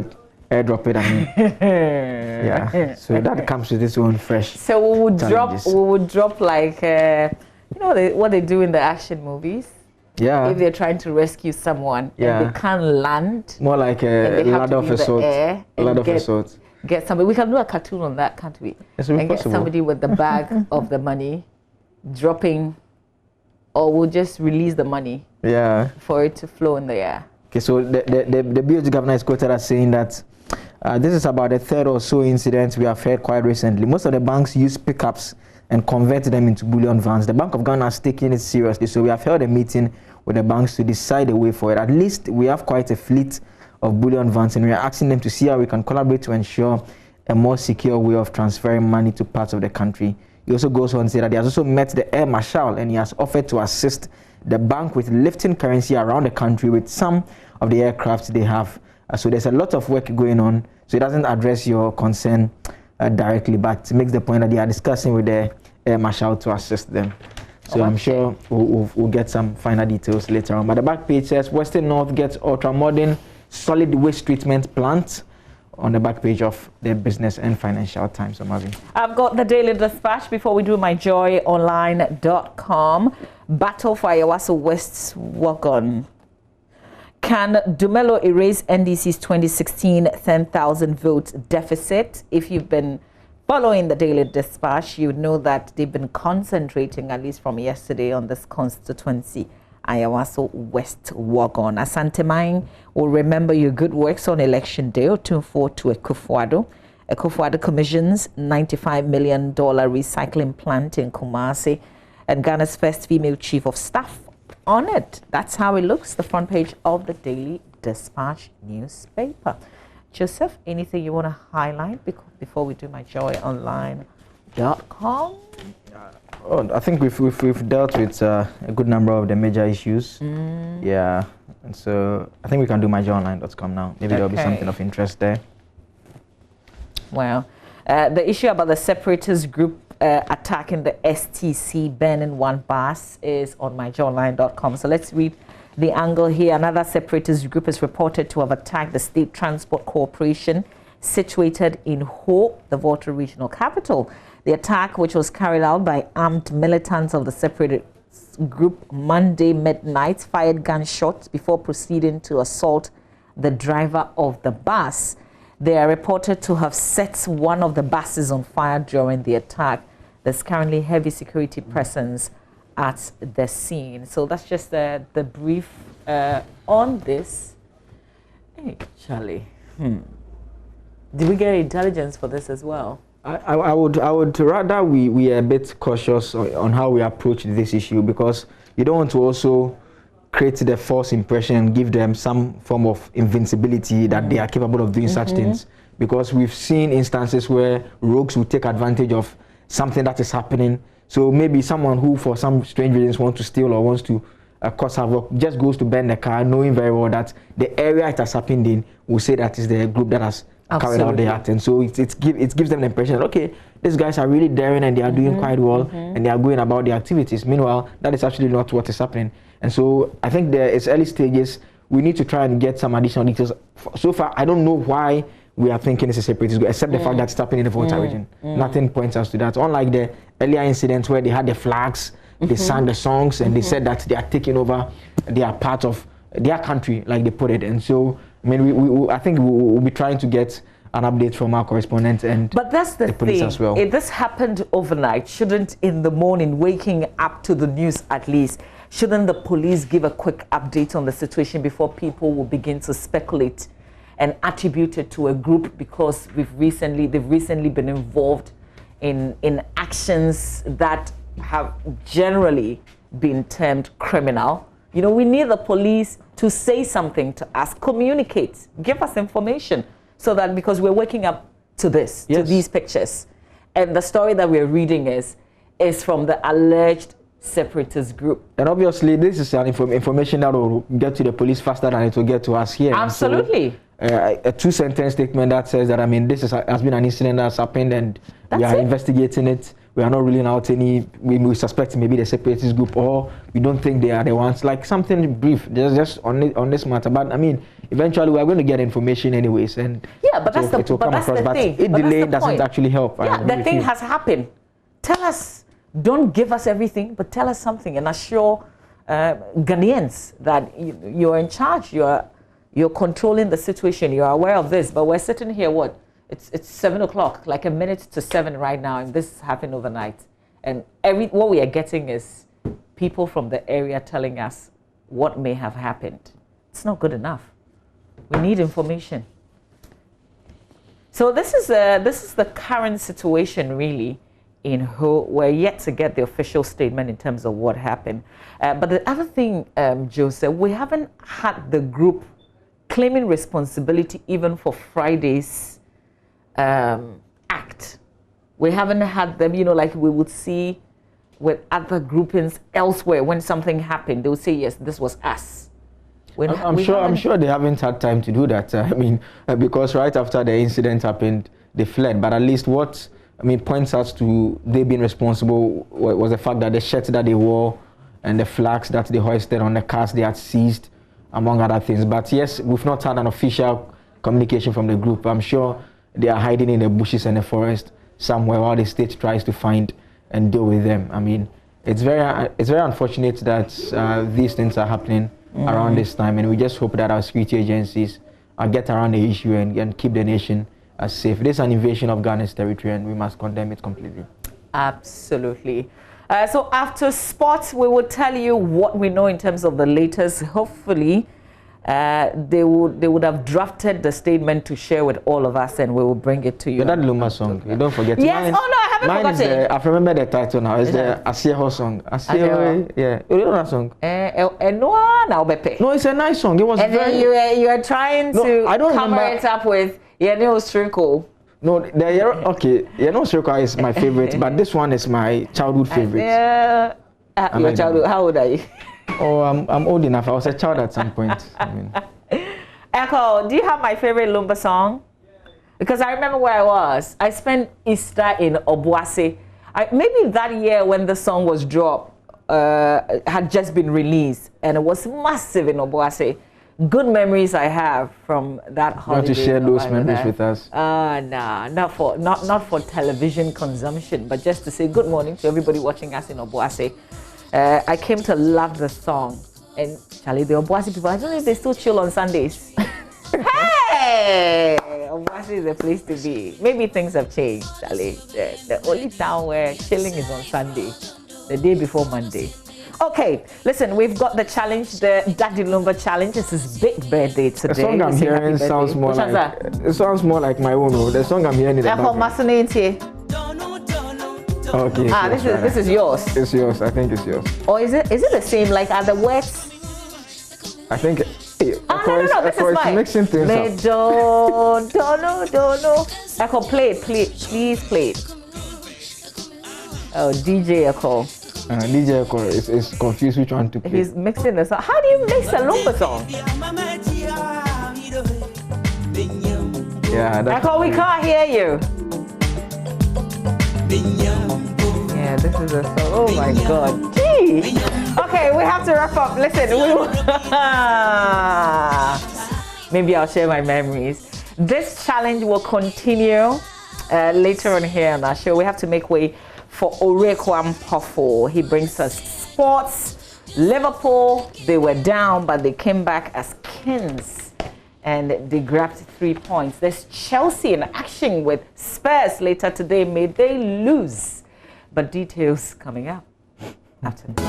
it. I mean, yeah. So that comes with its own fresh. So we would drop like, you know, what they do in the action movies. Yeah. If they're trying to rescue someone, and they can't land. More like a ladder of assault. Ladder of assault. Get somebody. We can do a cartoon on that, can't we? Yes, and get somebody with the bag of the money, dropping, or we'll just release the money. Yeah. For it to flow in the air. Okay, so the BOG governor is quoted as saying that this is about the third or so incident we have heard quite recently. Most of the banks use pickups and convert them into bullion vans. The Bank of Ghana is taking it seriously, so we have held a meeting with the banks to decide a way for it. At least we have quite a fleet of bullion vans, and we are asking them to see how we can collaborate to ensure a more secure way of transferring money to parts of the country. He also goes on to say that he has also met the Air Marshal, and he has offered to assist the bank with lifting currency around the country with some of the aircraft they have. So there's a lot of work going on. So it doesn't address your concern directly, but makes the point that they are discussing with the Air Marshal to assist them. So I'm sure we'll get some final details later on. But the back page says Western North gets ultra-modern solid waste treatment plant on the back page of the Business and Financial Times. I've got the Daily Dispatch before we do myjoyonline.com. Battle for Ayawaso West's wagon. Can Dumelo erase NDC's 2016 10,000 vote deficit? If you've been following the Daily Dispatch, you know that they've been concentrating, at least from yesterday, on this constituency, Ayawaso West wagon. Asante will remember your good works on election day, Otumfuo to Akufo-Addo. Akufo-Addo commissions $95 million recycling plant in Kumasi, and Ghana's first female chief of staff on it. That's how it looks, the front page of the Daily Dispatch newspaper. Joseph, anything you want to highlight before we do myjoyonline.com? I think we've dealt with a good number of the major issues. Yeah, and so I think we can do myjoyonline.com now. Maybe there'll be something of interest there. Well, the issue about the separatist group attacking the STC burning one bus is on myjoyonline.com. So let's read the angle here. Another separatist group is reported to have attacked the State Transport Corporation situated in Ho, the Volta regional capital. The attack, which was carried out by armed militants of the separatist group Monday midnight, fired gunshots before proceeding to assault the driver of the bus. They are reported to have set one of the buses on fire during the attack. There's currently heavy security presence at the scene. So that's just the brief on this. Hey, Charlie. Did we get intelligence for this as well? I would rather we are a bit cautious on how we approach this issue, because you don't want to also create the false impression and give them some form of invincibility that they are capable of doing such things. Because we've seen instances where rogues will take advantage of something that is happening. So maybe someone who for some strange reasons wants to steal or wants to cause havoc just goes to burn the car, knowing very well that the area it has happened in will say that is the group that has carried out the act. And so it gives them the impression that, okay, these guys are really daring and they are doing quite well and they are going about their activities. Meanwhile, that is actually not what is happening. And so I think it's early stages. We need to try and get some additional details. So far, I don't know why we are thinking it's a separatist group, except the fact that it's happening in the Volta region. Nothing points us to that. Unlike the earlier incidents where they had the flags They sang the songs and they said that they are taking over, they are part of their country, like they put it. And so, I mean, I think we'll be trying to get an update from our correspondent and but that's the police thing. as well. If this happened overnight, shouldn't in the morning, waking up to the news at least, shouldn't the police give a quick update on the situation before people will begin to speculate and attribute it to a group because they've recently been involved in actions that have generally been termed criminal? You know, we need the police to say something to us, communicate, give us information. So that because we're waking up to this, to these pictures. And the story that we're reading is from the alleged separatist group. And obviously, this is an information that will get to the police faster than it will get to us here. Absolutely. So, a two-sentence statement that says that, I mean, this has been an incident that's happened and we are investigating it. We are not ruling out any, we suspect maybe the separatist group or we don't think they are the ones. Like something brief, just on this matter. But I mean, eventually we are going to get information anyways. And yeah, but that's the thing. But it delay doesn't actually help. Yeah, the thing has happened. Tell us, don't give us everything, but tell us something and assure Ghanaians that you're in charge, you're controlling the situation, you're aware of this. But we're sitting here, what? It's 7 o'clock, like a minute to 7 right now, and this happened overnight. And what we are getting is people from the area telling us what may have happened. It's not good enough. We need information. So this is the current situation, really, in who we're yet to get the official statement in terms of what happened. But the other thing, Joseph, we haven't had the group claiming responsibility even for Friday's act. We haven't had them, you know, like we would see with other groupings elsewhere. When something happened, they would say, yes, this was us. I'm sure they haven't had time to do that. I mean, because right after the incident happened, they fled. But at least what, I mean, points out to they being responsible was the fact that the shirts that they wore and the flags that they hoisted on the cars they had seized, among other things. But yes, we've not had an official communication from the group. I'm sure they are hiding in the bushes and the forest somewhere while the state tries to find and deal with them. I mean, it's very unfortunate that these things are happening around this time, and we just hope that our security agencies get around the issue and keep the nation safe. This is an invasion of Ghana's territory, and we must condemn it completely. Absolutely. So after sports, we will tell you what we know in terms of the latest. Hopefully, they would have drafted the statement to share with all of us, and we will bring it to you. But that Lumba song, you don't forget. Yes. Oh no, I haven't forgotten. I remember the title now. It's the Asieho song. Asieho. Yeah. You know that song? No, it's a nice song. It was. And then you are trying to cover it up with Yenio Striko. No, Yenio Striko is my favorite, but this one is my childhood favorite. Your childhood. How old are you? Oh, I'm old enough. I was a child at some point. I mean. Echo, do you have my favorite Lumba song? Because I remember where I was. I spent Easter in Obuasi. Maybe that year when the song was dropped, had just been released, and it was massive in Obuasi. Good memories I have from that holiday. You want to share those memories with us? Nah, not for television consumption, but just to say good morning to everybody watching us in Obuasi. I came to love the song, and Charlie, the Obuasi people, I don't know if they still chill on Sundays. Hey, Obuasi is a place to be. Maybe things have changed, Charlie. The only town where chilling is on Sunday, the day before Monday. Okay, listen, we've got the challenge, the Daddy Lumba challenge. It's his big birthday today. The song I'm hearing sounds more like it sounds more like my own. The song I'm hearing is okay. This is yours. It's yours. I think it's yours. Or is it the same? Like are the words? I think. No. This is mine. Mixing things up. Don't know. Echo, play it, please play it. Oh, DJ Echo. DJ Echo is confused which one to play. He's mixing the song. How do you mix a Lumba song? Yeah, Echo, we can't hear you. Yeah, this is a song. Oh my God. Gee. Okay, we have to wrap up. Listen, maybe I'll share my memories. This challenge will continue later on here on our show. We have to make way for Oreku Ampofo. He brings us sports. Liverpool, they were down, but they came back as kings and they grabbed 3 points. There's Chelsea in action with Spurs later today. May they lose? But details coming up after this.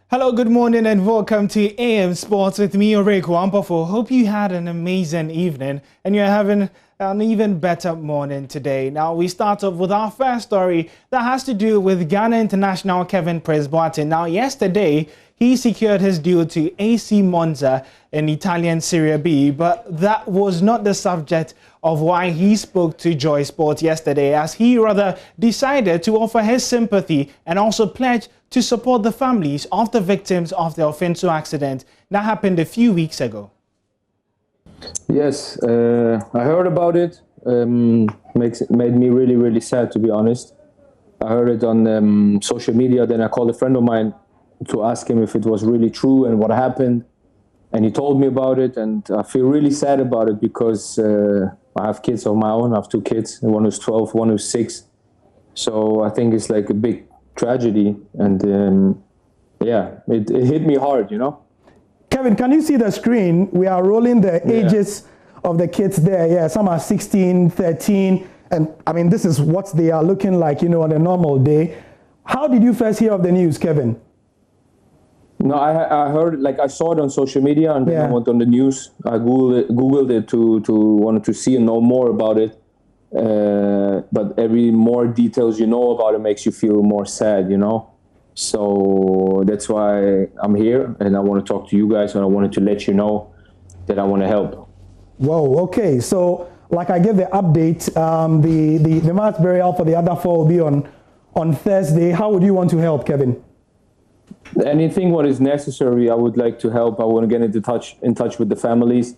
Hello, good morning and welcome to AM Sports with me, Oreku Ampofo. Hope you had an amazing evening and you're having an even better morning today. Now, we start off with our first story that has to do with Ghana international Kevin Prince-Boateng. Now, yesterday, he secured his deal to AC Monza in Italian Serie B, but that was not the subject of why he spoke to Joy Sports yesterday, as he rather decided to offer his sympathy and also pledge to support the families of the victims of the Ofinsu accident that happened a few weeks ago. Yes, I heard about it. Made me really, really sad, to be honest. I heard it on social media. Then I called a friend of mine to ask him if it was really true and what happened. And he told me about it, and I feel really sad about it because I have kids of my own. I have 2 kids, one who's 12, one who's 6. So I think it's like a big tragedy, and yeah, it hit me hard, you know. Kevin, can you see the screen? We are rolling the ages of the kids there. Yeah, some are 16, 13, and I mean, this is what they are looking like, you know, on a normal day. How did you first hear of the news, Kevin? No, I heard, like, I saw it on social media, and then I went on the news. I Googled it to wanted to see and know more about it. But every more details you know about it makes you feel more sad, you know. So that's why I'm here, and I want to talk to you guys, and I wanted to let you know that I want to help. Whoa, okay. So, like I gave the update, the mass burial for the other 4 will be on Thursday. How would you want to help, Kevin? Anything what is necessary, I would like to help. I want to get in touch with the families.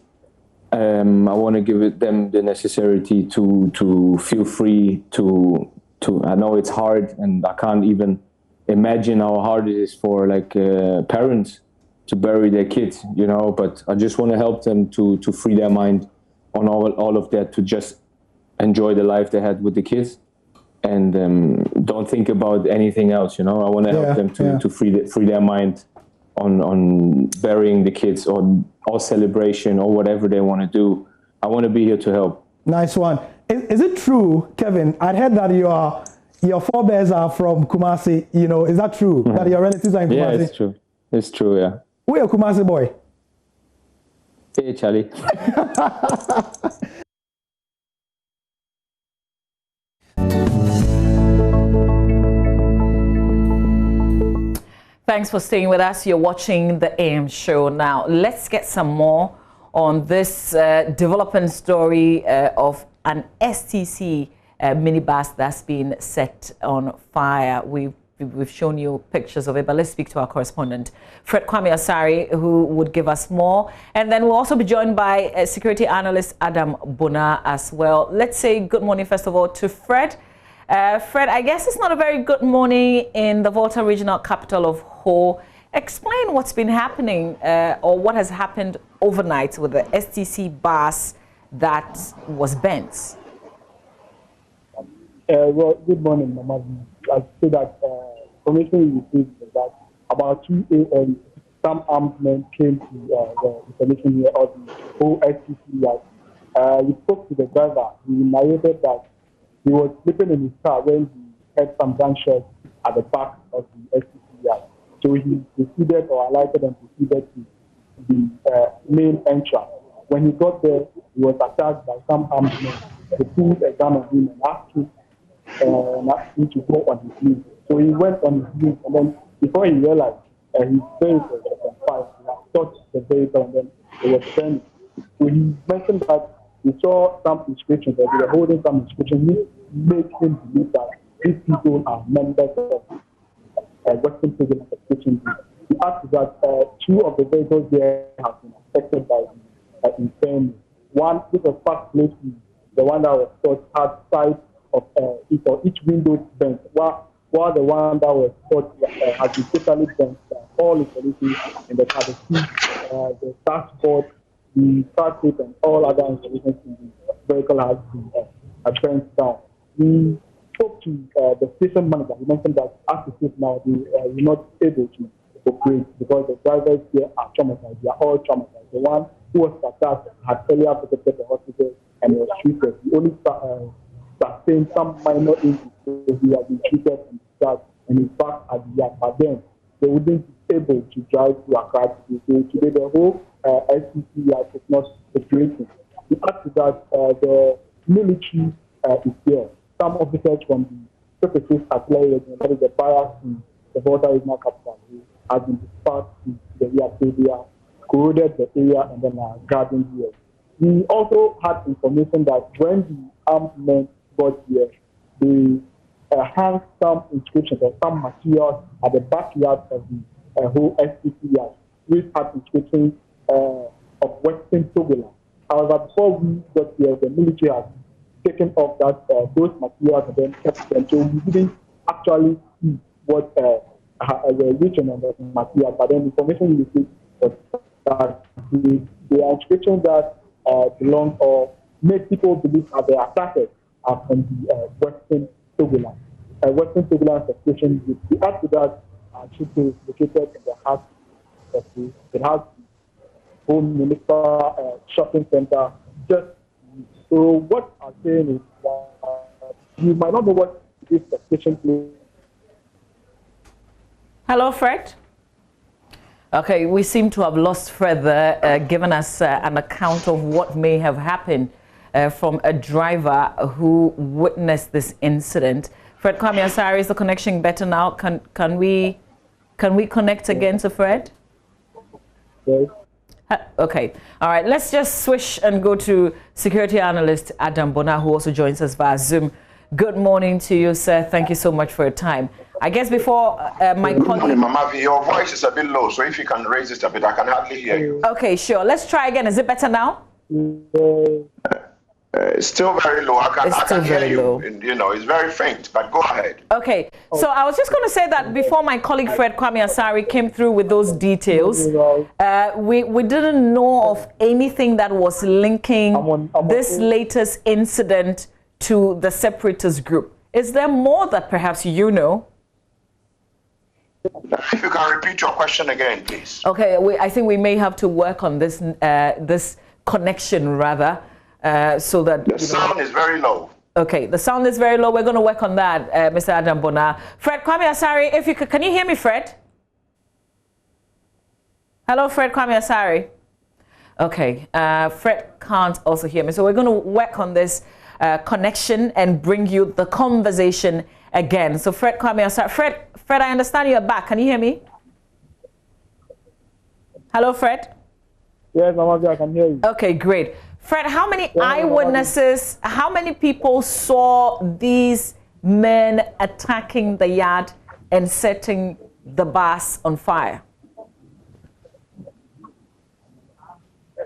I want to give them the necessity to feel free to. I know it's hard, and I can't even imagine how hard it is for like parents to bury their kids, you know. But I just want to help them to free their mind on all of that, to just enjoy the life they had with the kids, and don't think about anything else, you know. I want to help them to free their mind on burying the kids, or celebration, or whatever they want to do. I want to be here to help. Nice one. Is it true, Kevin? I heard that your forebears are from Kumasi. You know, is that true? That your relatives are in Kumasi? Yeah, it's true. It's true, yeah. Where a Kumasi boy? Hey, Charlie. Thanks for staying with us. You're watching the AM show now. Let's get some more on this developing story of an STC minibus that's been set on fire. We've shown you pictures of it, but let's speak to our correspondent, Fred Kwame Asari, who would give us more. And then we'll also be joined by security analyst Adam Bona as well. Let's say good morning, first of all, to Fred. Fred, I guess it's not a very good morning in the Volta regional capital of Ho. Explain what's been happening or what has happened overnight with the STC bus that was bent. Well, good morning, Mama. I say that information we received is that about 2 a.m. some armed men came to the information here of the whole STC yard. We spoke to the driver. He narrated that he was sleeping in his car when he heard some gunshots at the back of the STC yard. So he proceeded or alighted and proceeded to the main entrance. When he got there, he was attacked by some armed men. They pulled a gun on him and asked him to go on his knees. So he went on his knees, and then before he realized, his face was on fire. He had touched the vehicle, and then it was burning. So he mentioned that he saw some inscriptions, that they were holding some inscriptions, which made him believe that these people are members of Western Prison Execution Group. He asked that 2 of the vehicles there have been affected by the inferno. One, which was fast placed, the one that was thought had side each window bent, while the one that was caught has been totally bent. All installations in the car, the seat, the dashboard, the car seat, and all other installations in the vehicle has been burnt down. We spoke to the station manager. He mentioned that as it is now, they were not able to operate because the drivers here are traumatized. They are all traumatized. The one who was attacked had earlier visited the hospital and was treated. He only sustained some minor injuries, so he had been treated and discharged and is back at the yard. But then they wouldn't be able to drive to Accra today. So today the whole SCC yard is not operating. To add to that, the military is there. Some officers from the Secretary Artillery, that is the bias in the Volta Regional Capital, has been dispatched to the area, corroded the area, and then are guarding here. We also had information that when the armed men got here, they hung some inscriptions or some materials at the backyard of the whole SPC yard, which had inscriptions of Western Togoland. However, before we got here, the military has taken off those materials and then kept them. So we didn't actually see what were written on the material. But then the information we received was that the inscriptions that belong or make people believe that the attackers are from the Western Togoland. Western Togoland station. We add to that, Chute is located in the heart of the it has the whole municipal shopping center. Just so what I'm saying is that you might not know what this station is. Hello, Fred. Okay, we seem to have lost Fred there, giving us an account of what may have happened from a driver who witnessed this incident. Fred Kwame Asare, is the connection better now? Can we connect again to Fred? Yes. Okay, all right. Let's just switch and go to security analyst Adam Bona, who also joins us via Zoom. Good morning to you, sir. Thank you so much for your time. I guess before my colleague... Good morning, Mama V. Your voice is a bit low, so if you can raise it a bit, I can hardly hear you. Okay, sure. Let's try again. Is it better now? It's still very low. I can hear you. You know, it's very faint, but go ahead. Okay, so I was just going to say that before my colleague Fred Kwame Asare came through with those details, we didn't know of anything that was linking this latest incident to the separatist group. Is there more that perhaps you know? If you can repeat your question again, please. Okay, I think we may have to work on this this connection rather, so that the sound is very low. Okay, the sound is very low. We're going to work on that, Mr. Adam Bona. Fred Kwame Asare, if you could, can you hear me, Fred? Hello, Fred Kwame Asare. Okay, Fred can't also hear me, so we're going to work on this connection and bring you the conversation again. So Fred Kwame Asare, Fred, I understand you're back. Can you hear me? Hello, Fred? Yes, I can hear you. Okay, great. Fred, how many eyewitnesses, how many people saw these men attacking the yard and setting the bus on fire?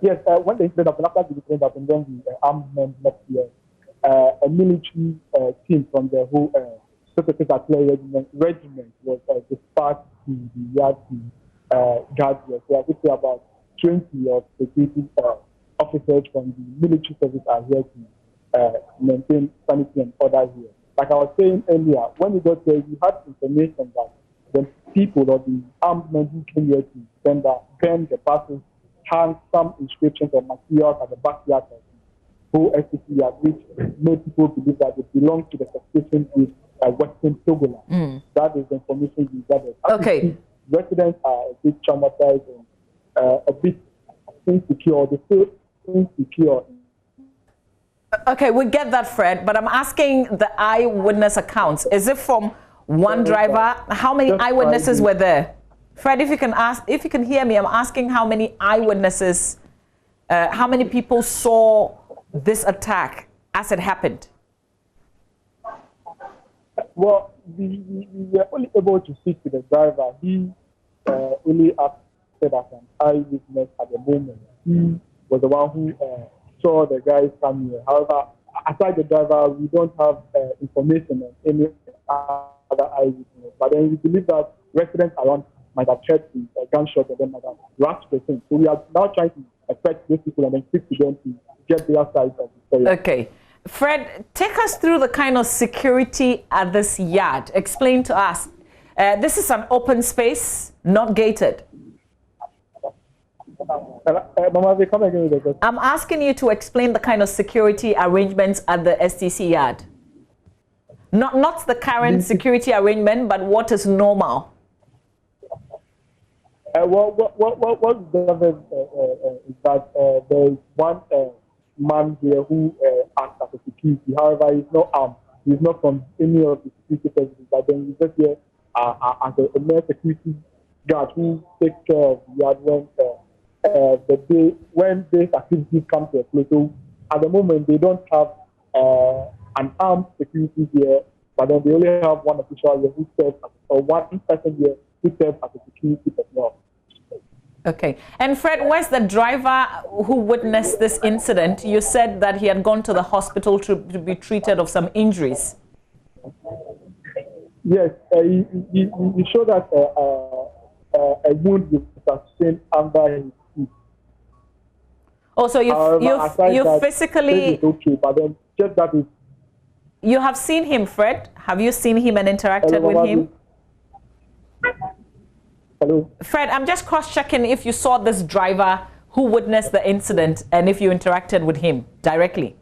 Yes, when they split up, and after the split up, and then the armed men left here, a military team from the whole Secretary Artillery regiment was dispatched to the yard to guard here. So I would say about 20 of the security officers from the military service are here to maintain sanity and order here. Like I was saying earlier, when we got there, we had information that the people or the armed men who came here to burn the buses, hang some inscriptions or materials at the backyard of the whole SCC yard, which made people believe that they belong to the separation group Western Togoland. That is the information we gathered. Okay. Residents are a bit traumatized and a bit insecure. They feel insecure. Okay, we get that, Fred, but I'm asking the eyewitness accounts. Is it from one driver? How many eyewitnesses were there? Fred, if you can hear me, I'm asking how many eyewitnesses, how many people saw this attack as it happened? Well, we were only able to speak to the driver. He only acted as an eyewitness at the moment. He was the one who saw the guys come here. However, aside the driver, we don't have information on any other eyewitness. But then we believe that residents around might have heard the gunshot and then might have rushed the scene. So we are now trying to affect those people and then speak to them to get their side of the story. Okay. Fred, take us through the kind of security at this yard. Explain to us. This is an open space, not gated. I'm asking you to explain the kind of security arrangements at the STC yard. Not the current security arrangement, but what is normal. What is that there is one man here who acts as a security. However, he's not armed. He's not from any of the security services. But then he's just here as a mere security guard who takes care of the yard when these activities come to a close. So at the moment, they don't have an armed security here, but then they only have one official here who serves or one person here who serves as a security personnel. Okay. And Fred, where's the driver who witnessed this incident? You said that he had gone to the hospital to be treated of some injuries. Yes, he showed us a wound was sustained under his feet. Oh, so you physically... Okay, but then just that is... You have seen him, Fred? Have you seen him and interacted with him? Hello? Fred, I'm just cross-checking if you saw this driver who witnessed the incident and if you interacted with him directly.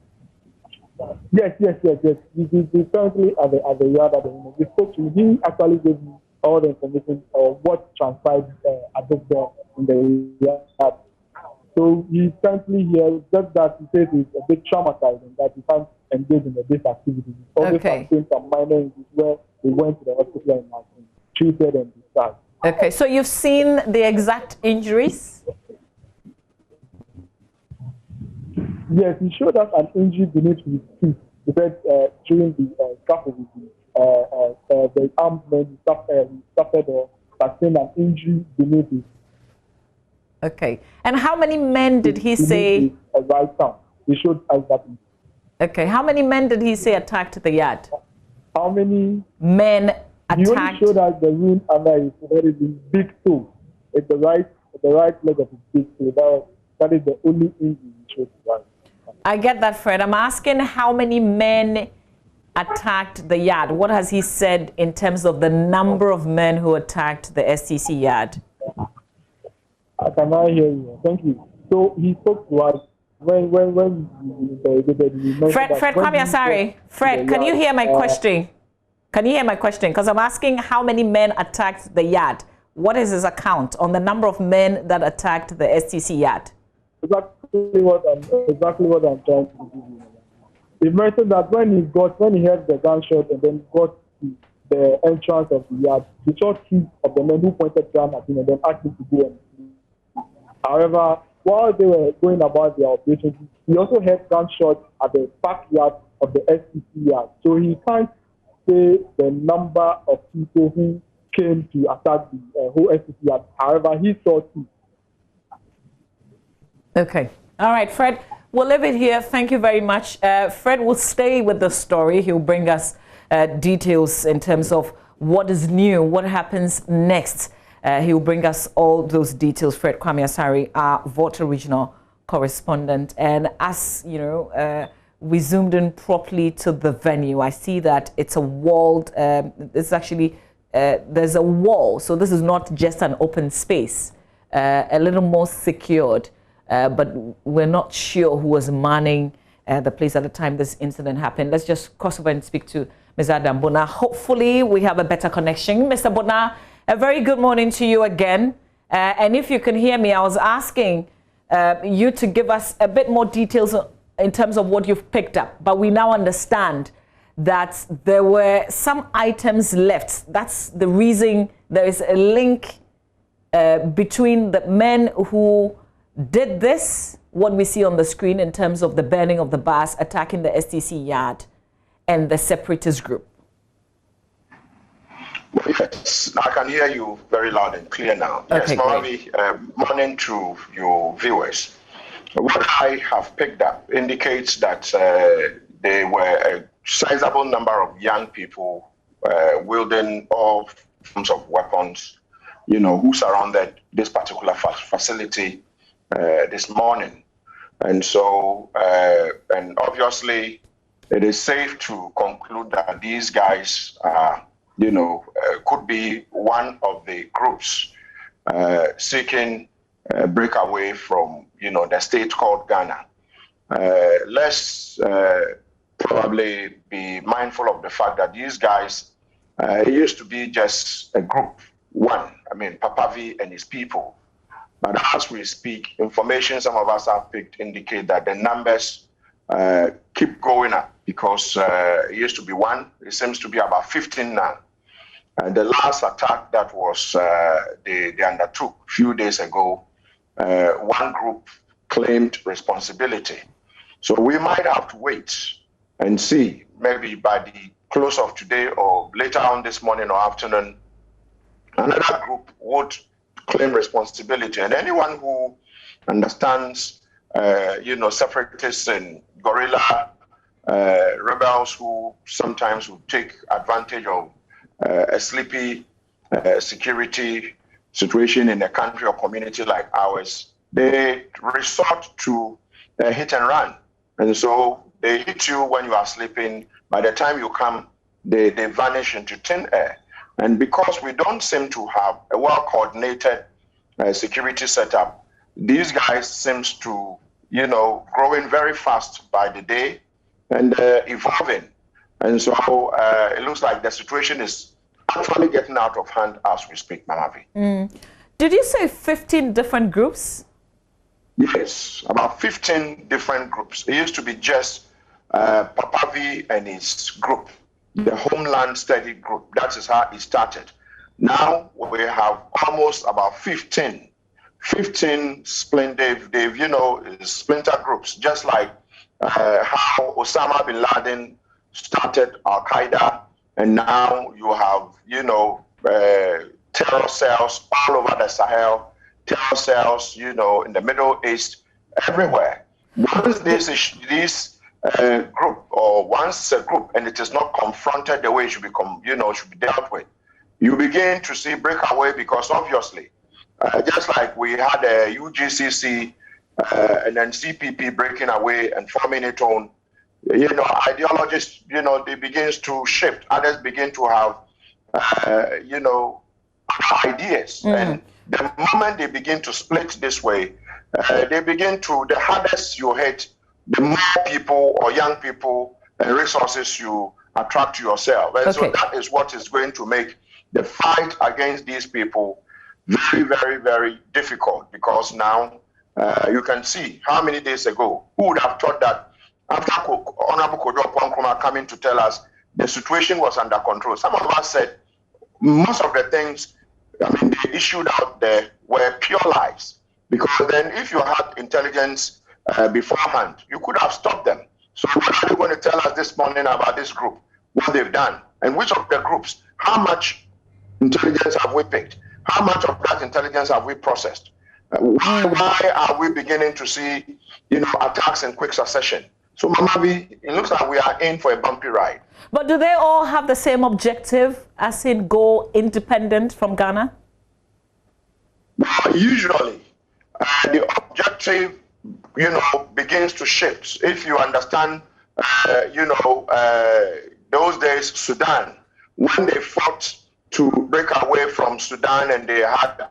Yes. He's currently at the yard at the moment. We spoke to him. He actually gave me all the information of what transpired at this time in the yard. So he's currently here, just that he says he's a bit traumatized and that he can't engage in this activity. He's always sustained some minor injuries where he went to the hospital and has been treated and discharged. Okay, so you've seen the exact injuries? Yes, he showed us an injury beneath his feet. He said during the scaffolding, the armed man suffered or sustained an injury beneath his. Okay, and how many men did he say? Right now, he showed us that. Okay, how many men did he say attacked the yard? How many men attacked? He only showed us the wound under his big toe. It's the right leg of his big toe. That is the only injury he showed us. I get that, Fred. I'm asking how many men attacked the yard. What has he said in terms of the number of men who attacked the STC yard? I cannot hear you. Thank you. So he spoke to us when Fred Kwame, Fred, can you hear my question? Can you hear my question? Because I'm asking how many men attacked the yard. What is his account on the number of men that attacked the STC yard? Exactly what I'm trying to do. He mentioned that when he heard the gunshot and then got to the entrance of the yard, he saw two of the men who pointed gun at him and then asked him to go and. However, while they were going about their operations, he also heard gunshots at the backyard of the STC yard. So he can't say the number of people who came to attack the whole STC yard. However, he saw two. Okay. All right, Fred, we'll leave it here. Thank you very much. Fred will stay with the story. He'll bring us details in terms of what is new, what happens next. He will bring us all those details. Fred Kwame Asare, our Volta Regional correspondent. And as you know, we zoomed in properly to the venue. I see that it's a walled, it's actually, there's a wall. So this is not just an open space, a little more secured. But we're not sure who was manning the place at the time this incident happened. Let's just cross over and speak to Mr. Adam Bona. Hopefully we have a better connection. Mr. Bona, a very good morning to you again. And if you can hear me, I was asking you to give us a bit more details in terms of what you've picked up. But we now understand that there were some items left. That's the reason there is a link between the men who did this, what we see on the screen in terms of the burning of the bus, attacking the STC yard, and the separatist group. Yes, I can hear you very loud and clear now. Okay, yes, morning to your viewers. What I have picked up indicates that they were a sizable number of young people wielding all forms of weapons, who surrounded this particular facility this morning. And so, and obviously, it is safe to conclude that these guys are, could be one of the groups seeking a breakaway from, the state called Ghana. Let's probably be mindful of the fact that these guys, it used to be just a group, one, Papavi and his people. But as we speak, information some of us have picked indicate that the numbers keep going up, because it used to be one, it seems to be about 15 now. And the last attack that was they undertook a few days ago, one group claimed responsibility. So we might have to wait and see, maybe by the close of today or later on this morning or afternoon, another group would claim responsibility. And anyone who understands, separatists and guerrilla rebels who sometimes would take advantage of a sleepy security situation in a country or community like ours, they resort to hit and run. And so they hit you when you are sleeping. By the time you come, they vanish into thin air. And because we don't seem to have a well-coordinated security setup, these guys seems to, growing very fast by the day and evolving. And so it looks like the situation is actually getting out of hand as we speak, Mamavi. Did you say 15 different groups? Yes, about 15 different groups. It used to be just Papavi and his group, the Homeland Study Group. That is how it started. Now we have almost about 15 splinter groups, just like how Osama bin Laden started Al-Qaeda, and now you have, terror cells all over the Sahel, terror cells, in the Middle East, everywhere. Once this group, or once a group, and it is not confronted the way it should be, should be dealt with, you begin to see breakaway, because obviously, just like we had a UGCC and then CPP breaking away and forming its own, ideologies, they begins to shift. Others begin to have, ideas. And the moment they begin to split this way, the hardest you hit, the more people or young people and resources you attract to yourself. And so that is what is going to make the fight against these people very, very, very difficult, because now you can see how many days ago, who would have thought that after Honorable Kojo Nkrumah coming to tell us the situation was under control. Some of us said most of the things, they issued out there were pure lies, because then if you had intelligence beforehand, you could have stopped them. So what are you going to tell us this morning about this group, what they've done, and which of the groups, how much intelligence have we picked? How much of that intelligence have we processed? Why are we beginning to see, attacks in quick succession? So, Mamavi, it looks like we are in for a bumpy ride. But do they all have the same objective, as in go independent from Ghana? Usually, the objective, begins to shift. If you understand, those days, Sudan, when they fought to break away from Sudan and they had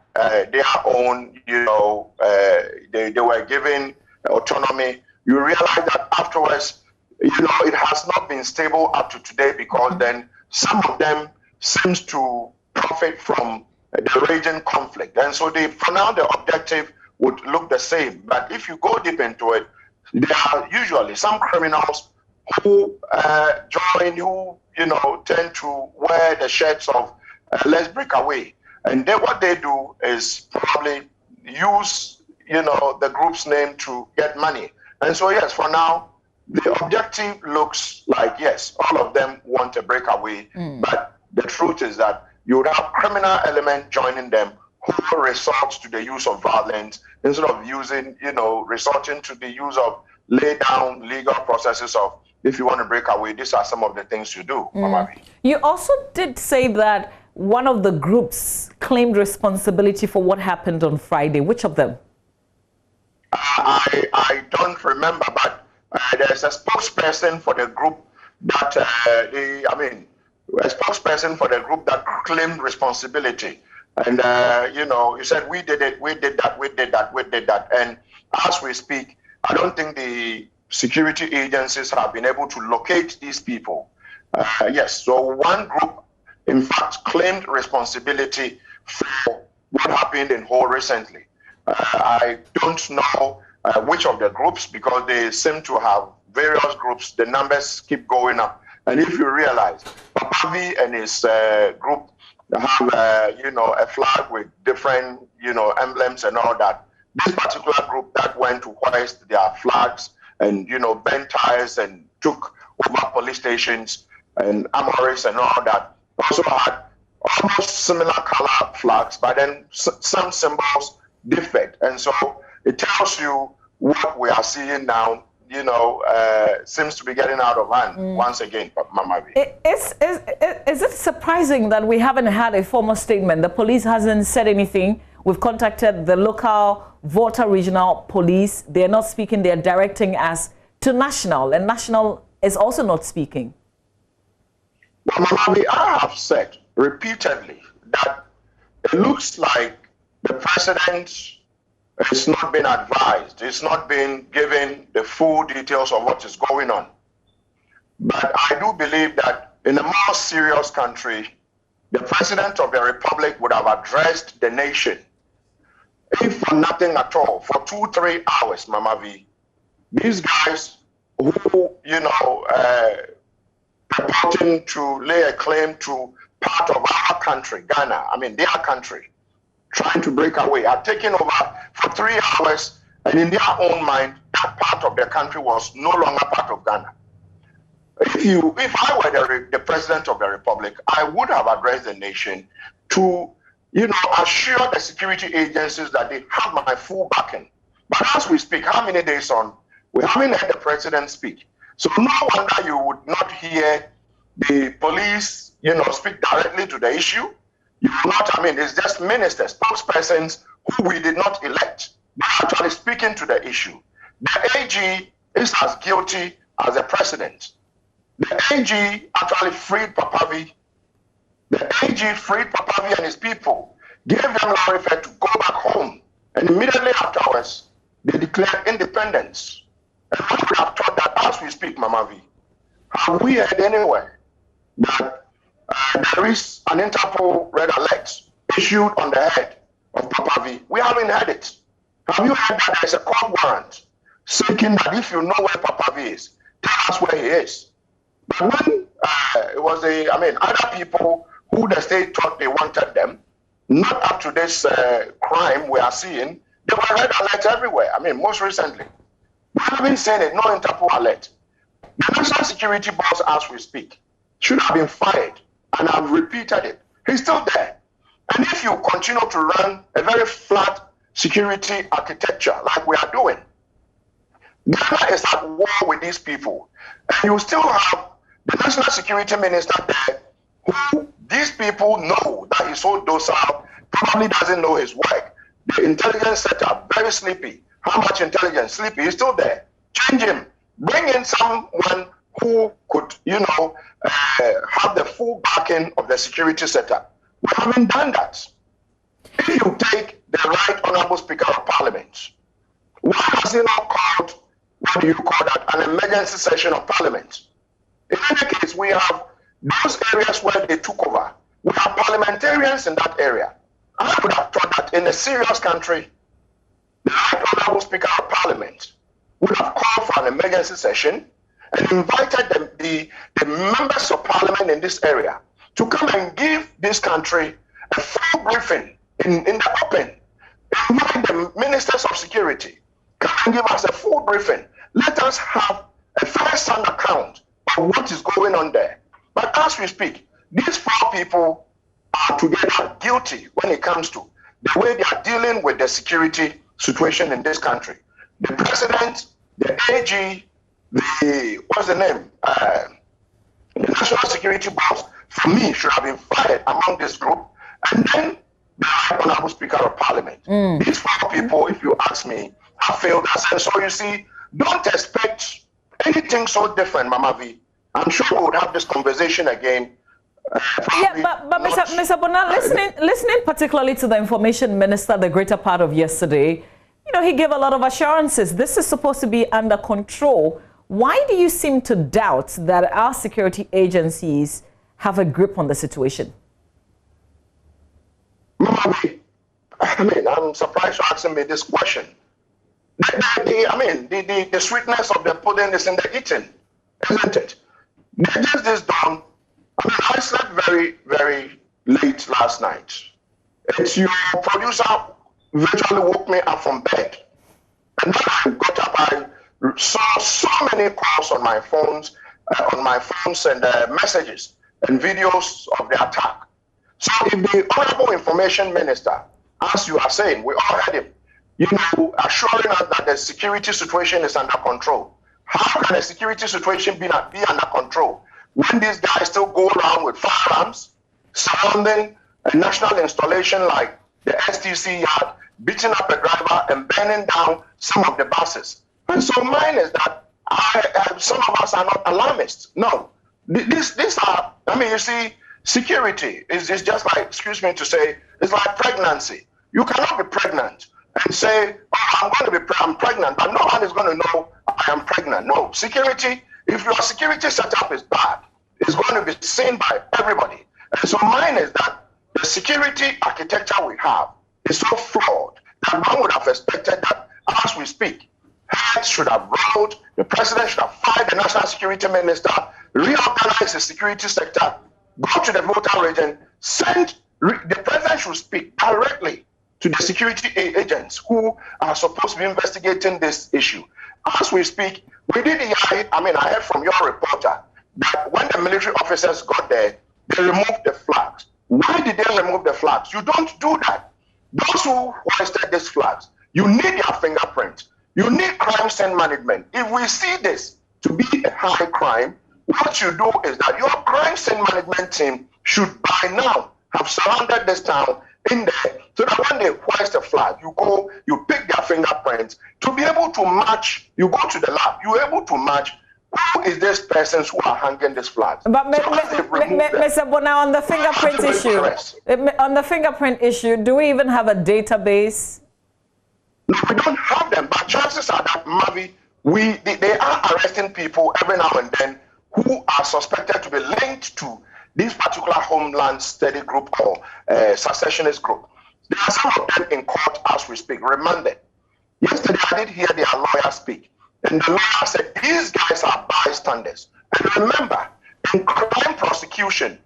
their own, they were given autonomy, you realize that afterwards, it has not been stable up to today, because then some of them seems to profit from the raging conflict. And so for now, the objective would look the same. But if you go deep into it, there are usually some criminals who join, who, tend to wear the shirts of let's break away. And then what they do is probably use, the group's name to get money. And so, yes, for now, the objective looks like, yes, all of them want a breakaway. But the truth is that you would have criminal element joining them who resort to the use of violence instead of using, resorting to the use of lay down legal processes of if you want to break away, these are some of the things you do, Mama V. You also did say that one of the groups claimed responsibility for what happened on Friday. Which of them? I don't remember, but there's a spokesperson for the group that a spokesperson for the group that claimed responsibility. And you said we did it, we did that. And as we speak, I don't think the security agencies have been able to locate these people. Yes, so one group, in fact, claimed responsibility for what happened in Ho recently. I don't know which of the groups, because they seem to have various groups. The numbers keep going up. And if you realize, Papavi and his group have, a flag with different, emblems and all that. This particular group that went to hoist their flags and, bent tires and took over police stations and armories and all that, also had almost similar color flags, but then some symbols differed. And so it tells you what we are seeing now, seems to be getting out of hand once again, Mama V. Is it surprising that we haven't had a formal statement? The police hasn't said anything. We've contacted the local Volta Regional Police. They're not speaking. They're directing us to National, and National is also not speaking. Well, Mama V, I have said repeatedly that it looks like the president has not been advised. It's not been given the full details of what is going on. But I do believe that in a more serious country, the president of the republic would have addressed the nation, if for nothing at all, for 2-3 hours, Mama V. These guys who, purporting to lay a claim to part of our country, Ghana, their country, trying to break away, are taking over for 3 hours, and in their own mind, that part of their country was no longer part of Ghana. If I were the president of the republic, I would have addressed the nation to, assure the security agencies that they have my full backing. But as we speak, how many days on, we haven't heard the president speak. So no wonder you would not hear the police, speak directly to the issue. You will not, it's just ministers, spokespersons who we did not elect. They're actually speaking to the issue. The AG is as guilty as the president. The AG actually freed Papavi. The AG freed Papavi and his people, gave them lawfare to go back home, and immediately afterwards, they declared independence. And I would have thought that as we speak, Mama V, have we heard anywhere that there is an Interpol red alert issued on the head of Papavi? We haven't heard it. Have you heard that there's a court warrant seeking that if you know where Papavi is, tell us where he is? But when it was other people who the state thought they wanted them, not up to this crime we are seeing, there were red alerts everywhere. Most recently. We haven't seen it, no Interpol alert. The National Security Boss, as we speak, should have been fired, and I've repeated it. He's still there. And if you continue to run a very flat security architecture like we are doing, Ghana is at war with these people. And you still have the National Security Minister there, who these people know that he's so docile, probably doesn't know his work. The intelligence setup, very sleepy. How much intelligence? Sleepy. He's still there. Change him. Bring in someone who could, have the full backing of the security setup. We haven't done that. If you take the Right Honourable Speaker of Parliament, why has he not called, what do you call that, an emergency session of Parliament? In any case, we have those areas where they took over. We have parliamentarians in that area. I would have thought that in a serious country, the Right Honourable Speaker of Parliament would have called for an emergency session and invited the members of Parliament in this area to come and give this country a full briefing in the open. Invite the ministers of security, come and give us a full briefing. Let us have a first-hand account of what is going on there. But as we speak, these 4 people are together guilty when it comes to the way they are dealing with the security situation in this country. The president, the AG, what's the name? The National Security Boss, for me, should have been fired among this group. And then the Honorable Speaker of Parliament. These 4 people, if you ask me, have failed us. And so you see, don't expect anything so different, Mama V. I'm sure we would have this conversation again. But Mr. Bona, listening particularly to the Information Minister the greater part of yesterday, you know, he gave a lot of assurances. This is supposed to be under control. Why do you seem to doubt that our security agencies have a grip on the situation? I mean, I'm surprised you're asking me this question. The sweetness of the pudding is in the eating, isn't it? Just this dawn, I slept very, very late last night. It's your producer virtually woke me up from bed. And then I got up, I saw so many calls on my phones and messages and videos of the attack. So if the Honorable Information Minister, as you are saying, we all heard him, you know, assuring us that the security situation is under control. How can a security situation be under control when these guys still go around with firearms surrounding a national installation like the STC yard, beating up a driver and burning down some of the buses? And so mine is that some of us are not alarmists. No, these are, you see, security is just like, excuse me to say, it's like pregnancy. You cannot be pregnant and say, oh, I'm pregnant, but no one is going to know I am pregnant. No, security, if your security setup is bad, it's going to be seen by everybody. And so mine is that the security architecture we have is so flawed that one would have expected that as we speak, heads should have rolled, the president should have fired the national security minister, reorganize the security sector, go to the voter region, the president should speak directly to the security agents who are supposed to be investigating this issue. As we speak, I heard from your reporter that when the military officers got there, they removed the flags. Why did they remove the flags? You don't do that. Those who hoisted these flags, you need their fingerprint. You need crime scene management. If we see this to be a high crime, what you do is that your crime scene management team should by now have surrounded this town in there, so that when they hoist a flag, you go, you pick their fingerprints to be able to match. You go to the lab, you're able to match who is this persons who are hanging this flag. But Mr. Bona, on the fingerprint issue, do we even have a database? No, we don't have them, but chances are that, Mavi, they are arresting people every now and then who are suspected to be linked to this particular Homeland Study group or secessionist group. There are some of them in court as we speak, remanded. Yesterday, I did hear their lawyer speak, and the lawyer said these guys are bystanders. And remember, in crime prosecution,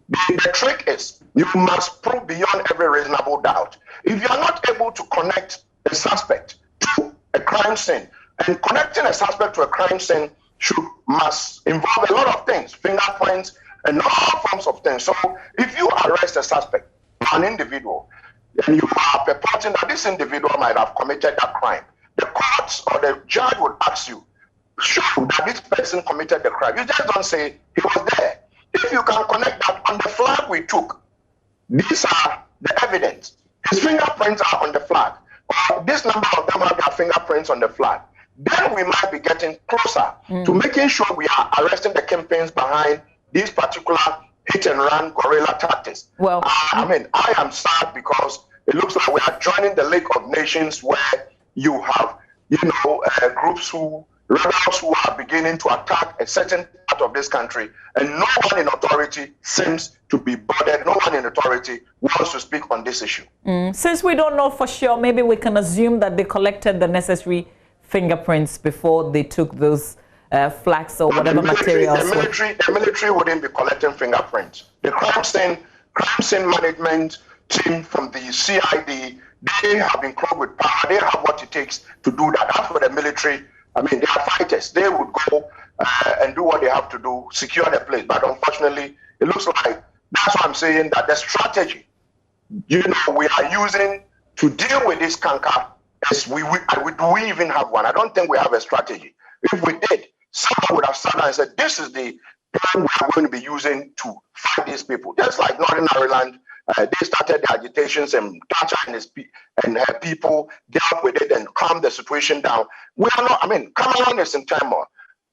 the trick is you must prove beyond every reasonable doubt. If you are not able to connect a suspect to a crime scene, and connecting a suspect to a crime scene must involve a lot of things, fingerprints, and all forms of things. So if you arrest a suspect, an individual, and you are purporting that this individual might have committed that crime, the courts or the judge would ask you, show that this person committed the crime. You just don't say he was there. If you can connect that on the flag we took, these are the evidence. His fingerprints are on the flag. Or this number of them have their fingerprints on the flag. Then we might be getting closer to making sure we are arresting the campaigns behind these particular hit and run guerrilla tactics. Well, I am sad because it looks like we are joining the League of Nations where you have, groups rebels who are beginning to attack a certain part of this country, and no one in authority seems to be bothered. No one in authority wants to speak on this issue. Since we don't know for sure, maybe we can assume that they collected the necessary fingerprints before they took those flags or whatever materials. The military wouldn't be collecting fingerprints. The crime scene management team from the CID, they have been clothed with power. They have what it takes to do that. As for the military, they are fighters. They would go and do what they have to do, secure the place. But unfortunately, it looks like that's what I'm saying, that the strategy, we are using to deal with this canker, do we even have one? I don't think we have a strategy. If we did, someone would have sat down and said, this is the plan we are going to be using to fight these people. Just like Northern Ireland, they started the agitations and Thatcher and her people dealt with it and calmed the situation down. We are not, Cameroon is in turmoil.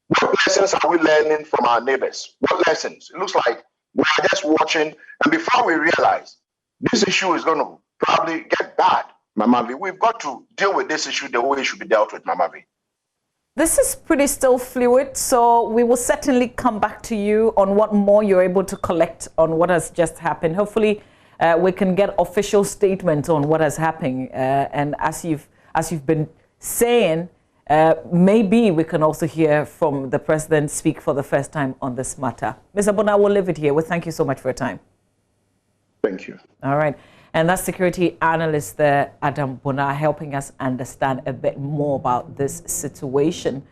What lessons are we learning from our neighbors? What lessons? It looks like we are just watching, and before we realize this issue is going to probably get bad, Mama V, we've got to deal with this issue the way it should be dealt with, Mama V. This is pretty still fluid, so we will certainly come back to you on what more you're able to collect on what has just happened. Hopefully, we can get official statements on what has happened. And as you've been saying, maybe we can also hear from the president speak for the first time on this matter. Mr. Bona, we'll leave it here. Well, thank you so much for your time. Thank you. All right. And that's security analyst Adam Bona helping us understand a bit more about this situation.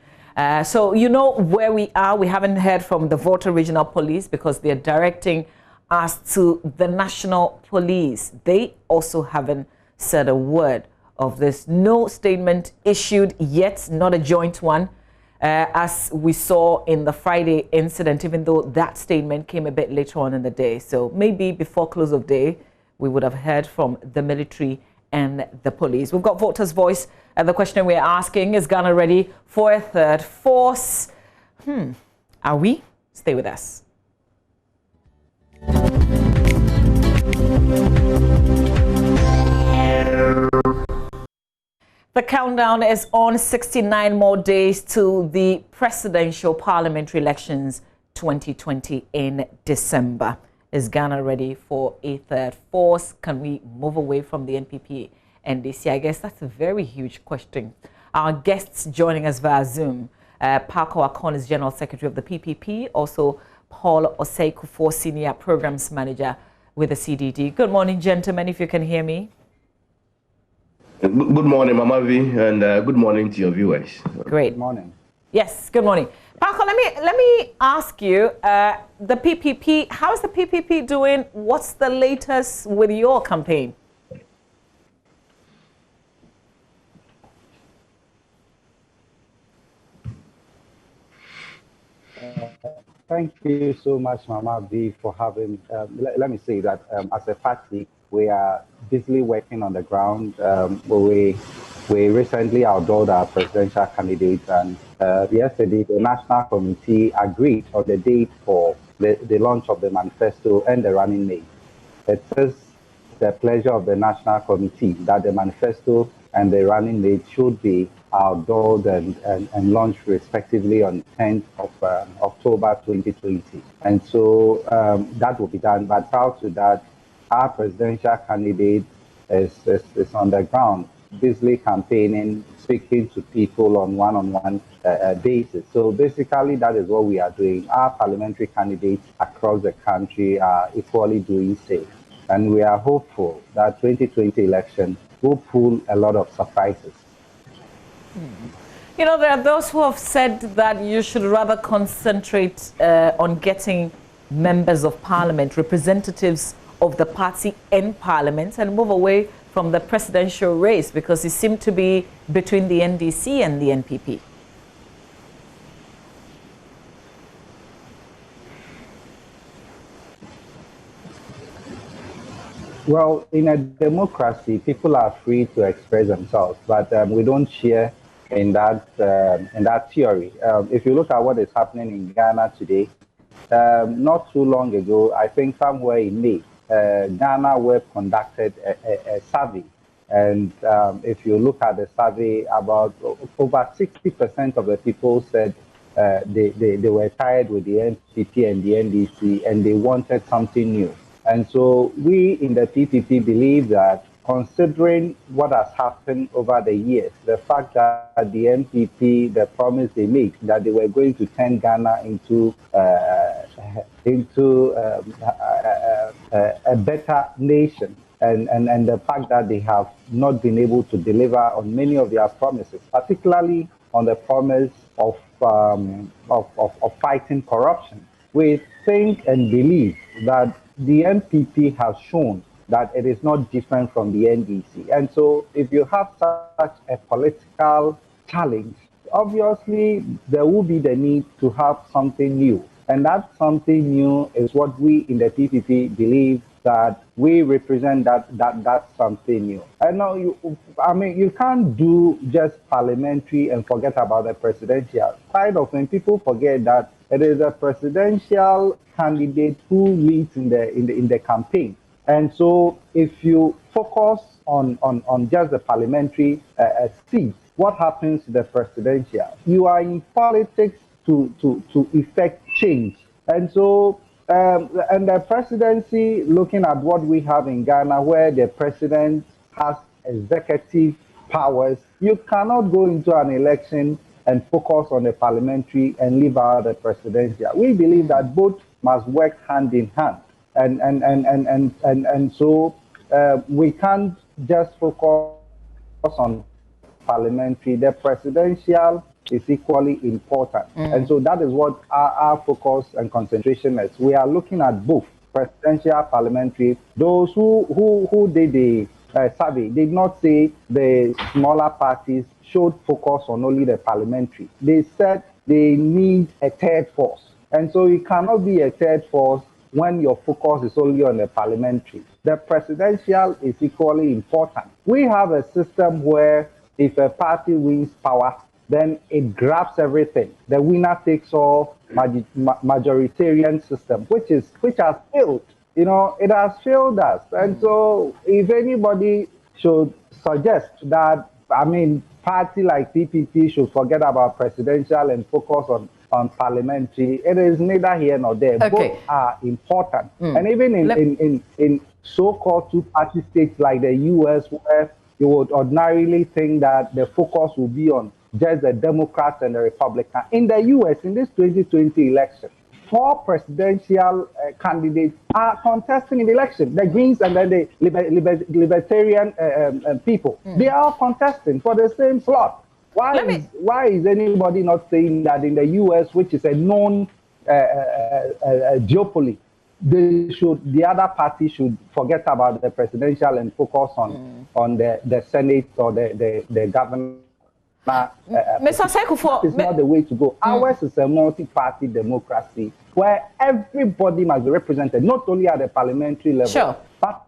So you know where we are. We haven't heard from the Volta Regional Police because they're directing us to the National Police. They also haven't said a word of this. No statement issued yet, not a joint one, as we saw in the Friday incident, even though that statement came a bit later on in the day. So maybe before close of day, we would have heard from the military and the police. We've got Volta's voice, and the question we're asking, is Ghana ready for a third force? Are we? Stay with us. The countdown is on. 69 more days to the presidential parliamentary elections 2020 in December. Is Ghana ready for a third force? Can we move away from the NPP and DC? I guess that's a very huge question. Our guests joining us via Zoom, Paco Akon is General Secretary of the PPP, also Paul Osei-Kuffour, Senior Programs Manager with the CDD. Good morning, gentlemen, if you can hear me. Good morning, Mama V, and good morning to your viewers. Great. Good morning. Yes, good morning. Paco, let me ask you, the PPP, how's the PPP doing? What's the latest with your campaign? Thank you so much, Mama V, for having, let me say that as a party, we are busily working on the ground. We recently outdoed our presidential candidate, and yesterday the National Committee agreed on the date for the launch of the manifesto and the running mate. It is the pleasure of the National Committee that the manifesto and the running mate should be outdoored and launched respectively on 10th of October 2020. And so that will be done. But prior to that, our presidential candidate is on the ground, busily campaigning, speaking to people on one-on-one basis. So basically, that is what we are doing. Our parliamentary candidates across the country are equally doing so. And we are hopeful that 2020 election will pull a lot of surprises. You know, there are those who have said that you should rather concentrate on getting members of parliament, representatives of the party in parliament, and move away from the presidential race because it seemed to be between the NDC and the NPP. Well, in a democracy, people are free to express themselves, but we don't share in that theory. If you look at what is happening in Ghana today, not too long ago, I think somewhere in May, Ghana Web conducted a survey. And if you look at the survey, about over 60% of the people said they were tired with the NPP and the NDC and they wanted something new. And so we in the PPP believe that considering what has happened over the years, the fact that the NPP, the promise they made that they were going to turn Ghana into a better nation, and the fact that they have not been able to deliver on many of their promises, particularly on the promise of fighting corruption, we think and believe that the NPP has shown that it is not different from the NDC. And so if you have such a political challenge obviously there will be the need to have something new. And that something new is what we in the PPP believe that we represent that something new. I know you can't do just parliamentary and forget about the presidential. Quite often people forget that it is a presidential candidate who leads in the campaign. And so if you focus on just the parliamentary seats, what happens to the presidential? You are in politics to effect change. And so, and the presidency, looking at what we have in Ghana, where the president has executive powers, you cannot go into an election and focus on the parliamentary and leave out the presidential. We believe that both must work hand in hand. And so we can't just focus on parliamentary. The presidential is equally important. And so that is what our focus and concentration is. We are looking at both presidential, parliamentary. Those who did the survey did not say the smaller parties should focus on only the parliamentary. They said they need a third force. And so you cannot be a third force when your focus is only on the parliamentary. The presidential is equally important. We have a system where if a party wins power, then it grabs everything. The winner takes all majoritarian system, which has failed. You know, it has failed us. And so if anybody should suggest that, party like PPP should forget about presidential and focus on parliamentary, it is neither here nor there. Okay. Both are important. And even in so-called two-party states like the US, where you would ordinarily think that the focus will be on just the Democrats and the Republicans. In the US, in this 2020 election, 4 presidential candidates are contesting in the election. The Greens and then the Libertarian people. They are all contesting for the same slot. Why is anybody not saying that in the US, which is a known duopoly, the other party should forget about the presidential and focus on the Senate or the governor? Mr. Sekufo, it's not the way to go. Ours is a multi-party democracy where everybody must be represented, not only at the parliamentary level, sure, but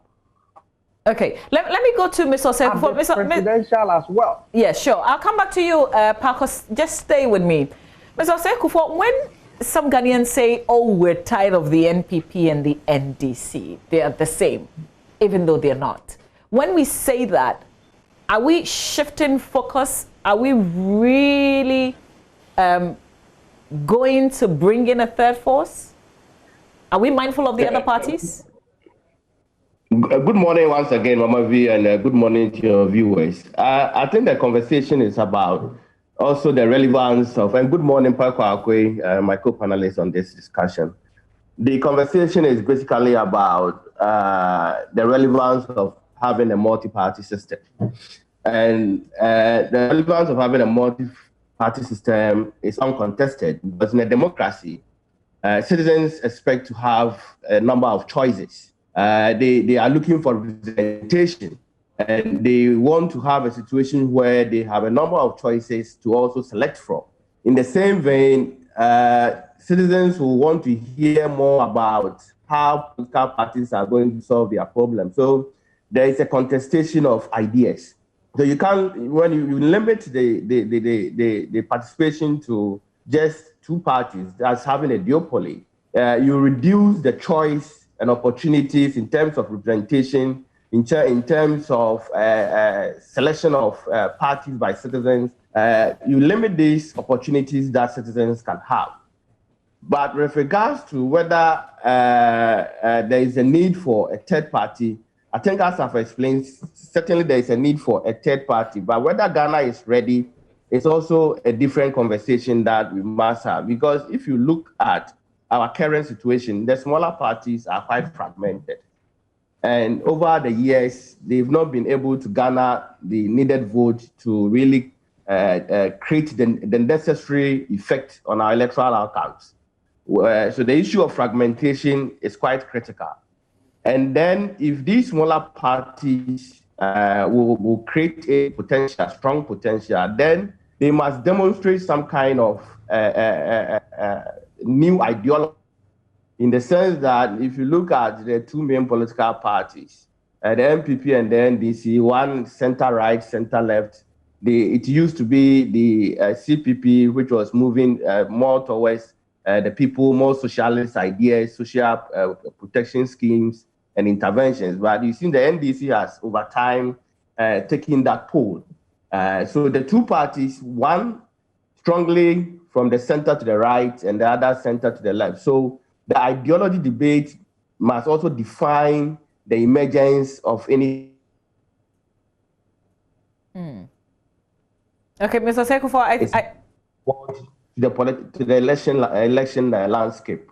okay. Let me go to Mr. Sekufo. Presidential as well. Yeah, sure. I'll come back to you, Parkos. Just stay with me, Mr. Sekufo. When some Ghanaians say, "Oh, we're tired of the NPP and the NDC," they are the same, even though they're not. When we say that, are we shifting focus? Are we really going to bring in a third force? Are we mindful of the other parties? Good morning once again, Mama V, and good morning to your viewers. I think the conversation is about also the relevance of, and good morning, Parko Akwe, my co-panelist on this discussion. The conversation is basically about the relevance of having a multi-party system. And the relevance of having a multi-party system is uncontested, because in a democracy, citizens expect to have a number of choices. They are looking for representation, and they want to have a situation where they have a number of choices to also select from. In the same vein, citizens will want to hear more about how political parties are going to solve their problems. So there is a contestation of ideas. So you can't, when you limit the participation to just 2 parties, that's having a duopoly, you reduce the choice and opportunities in terms of representation, in terms of selection of parties by citizens. You limit these opportunities that citizens can have. But with regards to whether there is a need for a third party, I think, as I've explained, certainly there is a need for a third party, but whether Ghana is ready is also a different conversation that we must have. Because if you look at our current situation, the smaller parties are quite fragmented. And over the years, they've not been able to garner the needed vote to really create the necessary effect on our electoral outcomes. So the issue of fragmentation is quite critical. And then if these smaller parties will create a strong potential, then they must demonstrate some kind of new ideology, in the sense that if you look at the two main political parties, the MPP and the NDC, one center-right, center-left, it used to be the CPP, which was moving more towards the people, more socialist ideas, social protection schemes and interventions. But you see the NDC has, over time, taken that pole. So the two parties, one strongly from the center to the right and the other center to the left. So the ideology debate must also define the emergence of any. Okay, Mr. Sekufor, to the election landscape.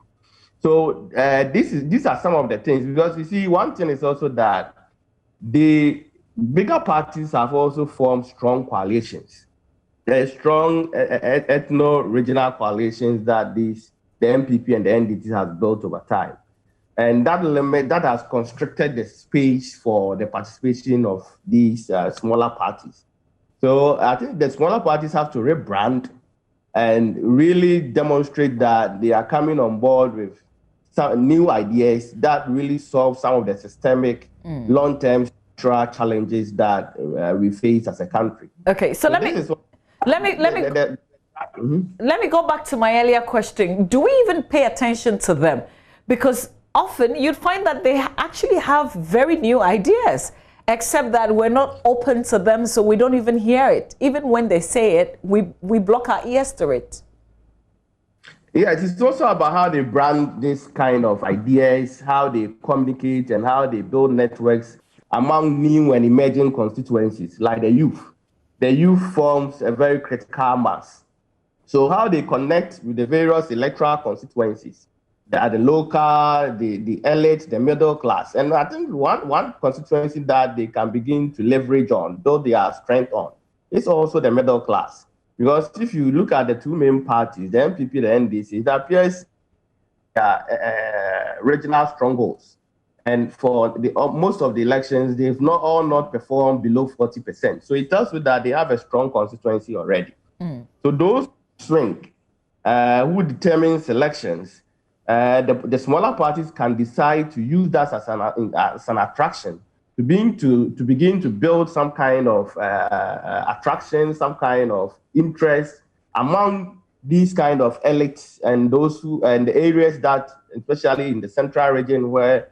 So these are some of the things, because you see, one thing is also that the bigger parties have also formed strong coalitions. There are strong ethno-regional coalitions that the MPP and the NDC has built over time. And that has constricted the space for the participation of these smaller parties. So I think the smaller parties have to rebrand and really demonstrate that they are coming on board with some new ideas that really solve some of the systemic, long-term structural challenges that we face as a country. Okay, so let me go back to my earlier question. Do we even pay attention to them? Because often you'd find that they actually have very new ideas, except that we're not open to them, so we don't even hear it. Even when they say it, we block our ears to it. Yeah, it's also about how they brand this kind of ideas, how they communicate, and how they build networks among new and emerging constituencies, like the youth. The youth forms a very critical mass. So how they connect with the various electoral constituencies, the local, the elite, the middle class. And I think one constituency that they can begin to leverage on, though they are strength on, is also the middle class. Because if you look at the two main parties, the MPP, the NDC, it appears regional strongholds. And for most of the elections, they've not performed below 40%. So it tells you that they have a strong constituency already. So those swing, who determines elections, the smaller parties can decide to use that as an attraction to begin to build some kind of attraction, some kind of interest among these kind of elites and the areas that, especially in the central region, where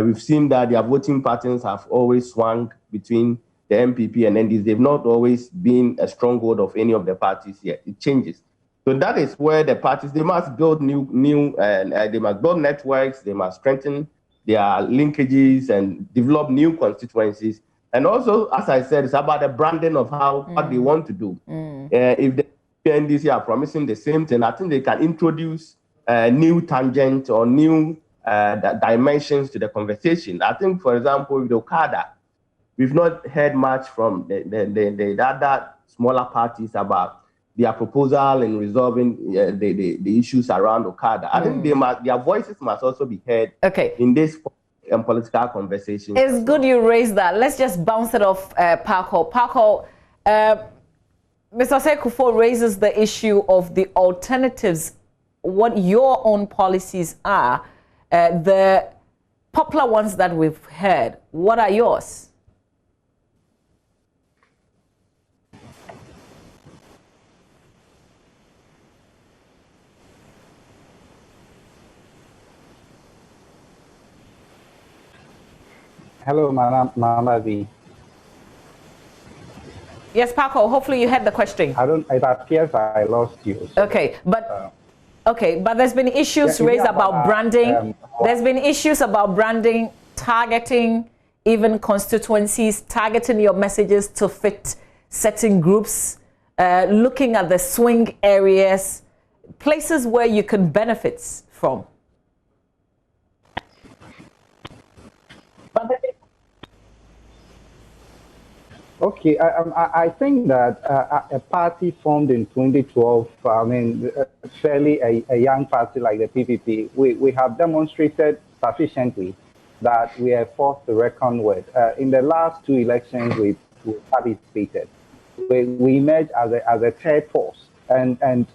we've seen that their voting patterns have always swung between the MPP and NDC. They've not always been a stronghold of any of the parties yet. It changes. So that is where the parties, they must build they must build networks, they must strengthen their linkages and develop new constituencies. And also, as I said, it's about the branding of what they want to do. If the NDC are promising the same thing, I think they can introduce new tangent or new dimensions to the conversation. I think, for example, with Okada, we've not heard much from the other smaller parties about their proposal in resolving the issues around Okada. I think their voices must also be heard in this political conversation. It's good you raised that. Let's just bounce it off Paco. Paco, Mr. Sekufor raises the issue of the alternatives, what your own policies are. The popular ones that we've heard, what are yours? Hello, Mama V. Yes, Paco, hopefully you had the question. It appears I lost you. So, okay, but there's been issues raised about branding. There's been issues about branding, targeting, even constituencies, targeting your messages to fit certain groups, looking at the swing areas, places where you can benefit from. Okay, I think that a party formed in 2012, fairly a young party like the PPP, we have demonstrated sufficiently that we are forced to reckon with. In the last two elections, we participated. we emerge as a third force. And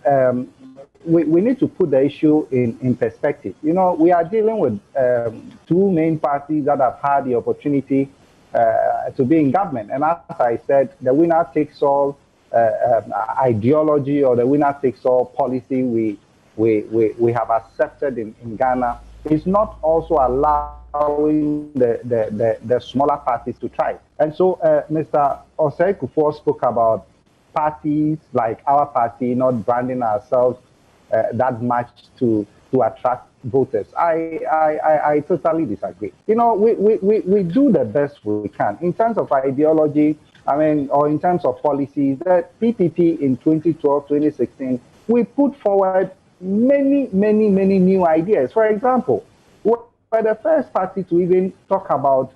we need to put the issue in perspective. You know, we are dealing with two main parties that have had the opportunity to be in government. And as I said, the winner takes all ideology or the winner takes all policy we have accepted in Ghana is not also allowing the smaller parties to thrive. And so Mr. Osei Kufuor spoke about parties like our party not branding ourselves that much to attract voters. I totally disagree. You know, we do the best we can. In terms of ideology, I mean, or in terms of policies, the PPP in 2012, 2016, we put forward many new ideas. For example, we're the first party to even talk about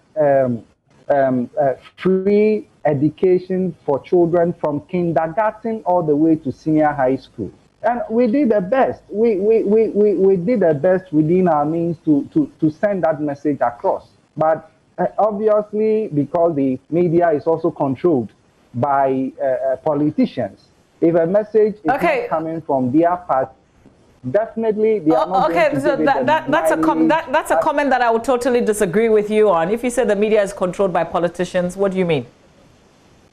free education for children from kindergarten all the way to senior high school. And we did the best. We did the best within our means to send that message across. But obviously, because the media is also controlled by politicians, if a message is not coming from their party, definitely they are not going to so give that's a comment that I would totally disagree with you on. If you say the media is controlled by politicians, what do you mean?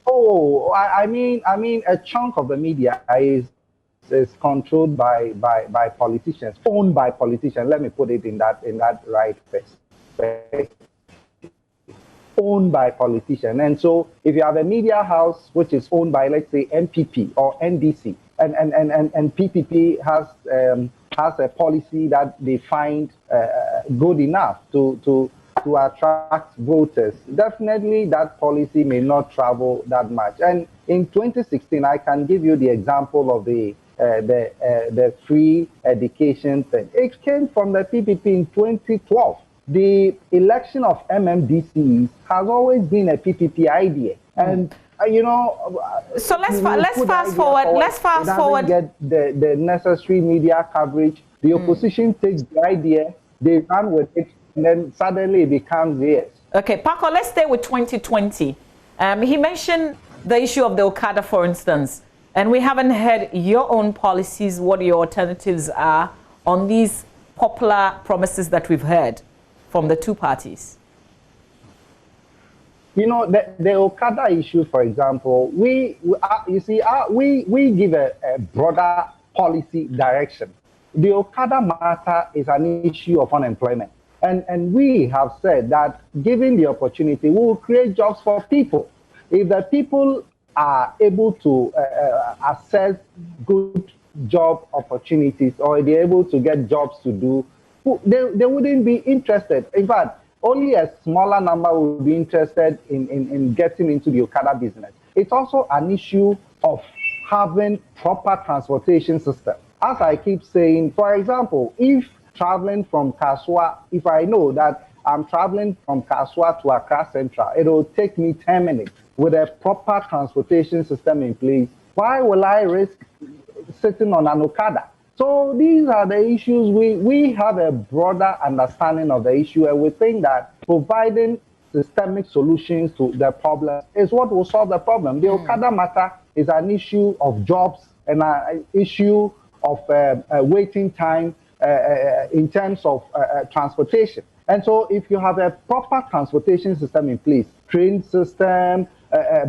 Oh, I mean a chunk of the media is controlled by politicians, owned by politicians. Let me put it in that right place. Owned by politicians. And so if you have a media house which is owned by, let's say, NPP or NDC, and PPP has a policy that they find good enough to attract voters, definitely that policy may not travel that much. And in 2016, I can give you the example of the free education thing. It came from the PPP in 2012. The election of MMDCs has always been a PPP idea, and you know. So let's fast forward. Let's fast forward. Get the necessary media coverage. The opposition takes the idea, they run with it, and then suddenly it becomes theirs. Okay, Paco, let's stay with 2020. He mentioned the issue of the Okada, for instance, and we haven't heard your own policies, what your alternatives are on these popular promises that we've heard from the two parties. You know, the Okada issue, for example, we give a broader policy direction. The Okada matter is an issue of unemployment. And we have said that given the opportunity, we will create jobs for people. If the people are able to access good job opportunities, or they're able to get jobs to do, they wouldn't be interested. In fact, only a smaller number will be interested in getting into the Okada business. It's also an issue of having proper transportation system. As I keep saying, for example, if traveling from Kaswa, if I know that I'm traveling from Kaswa to Accra Central, it will take me 10 minutes with a proper transportation system in place. Why will I risk sitting on an Okada? So these are the issues. We have a broader understanding of the issue, and we think that providing systemic solutions to the problem is what will solve the problem. The Okada matter is an issue of jobs and an issue of waiting time in terms of transportation. And so if you have a proper transportation system in place, train system,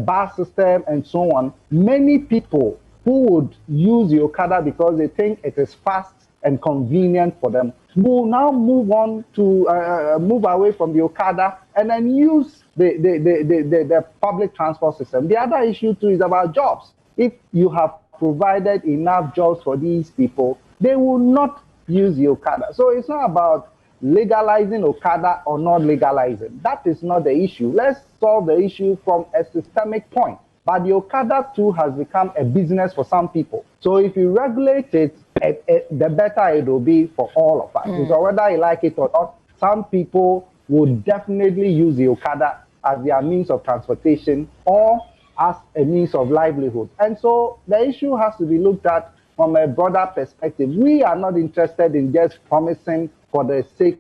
bus system, and so on, many people who would use the Okada because they think it is fast and convenient for them will now move on to move away from the Okada and then use the public transport system. The other issue too is about jobs. If you have provided enough jobs for these people, they will not use the Okada. So it's not about legalizing Okada or not legalizing. That is not the issue. Let's solve the issue from a systemic point. But the Okada too has become a business for some people. So if you regulate it, the better it will be for all of us. So whether you like it or not, some people would definitely use the Okada as their means of transportation or as a means of livelihood. And so the issue has to be looked at from a broader perspective. We are not interested in just promising for the sake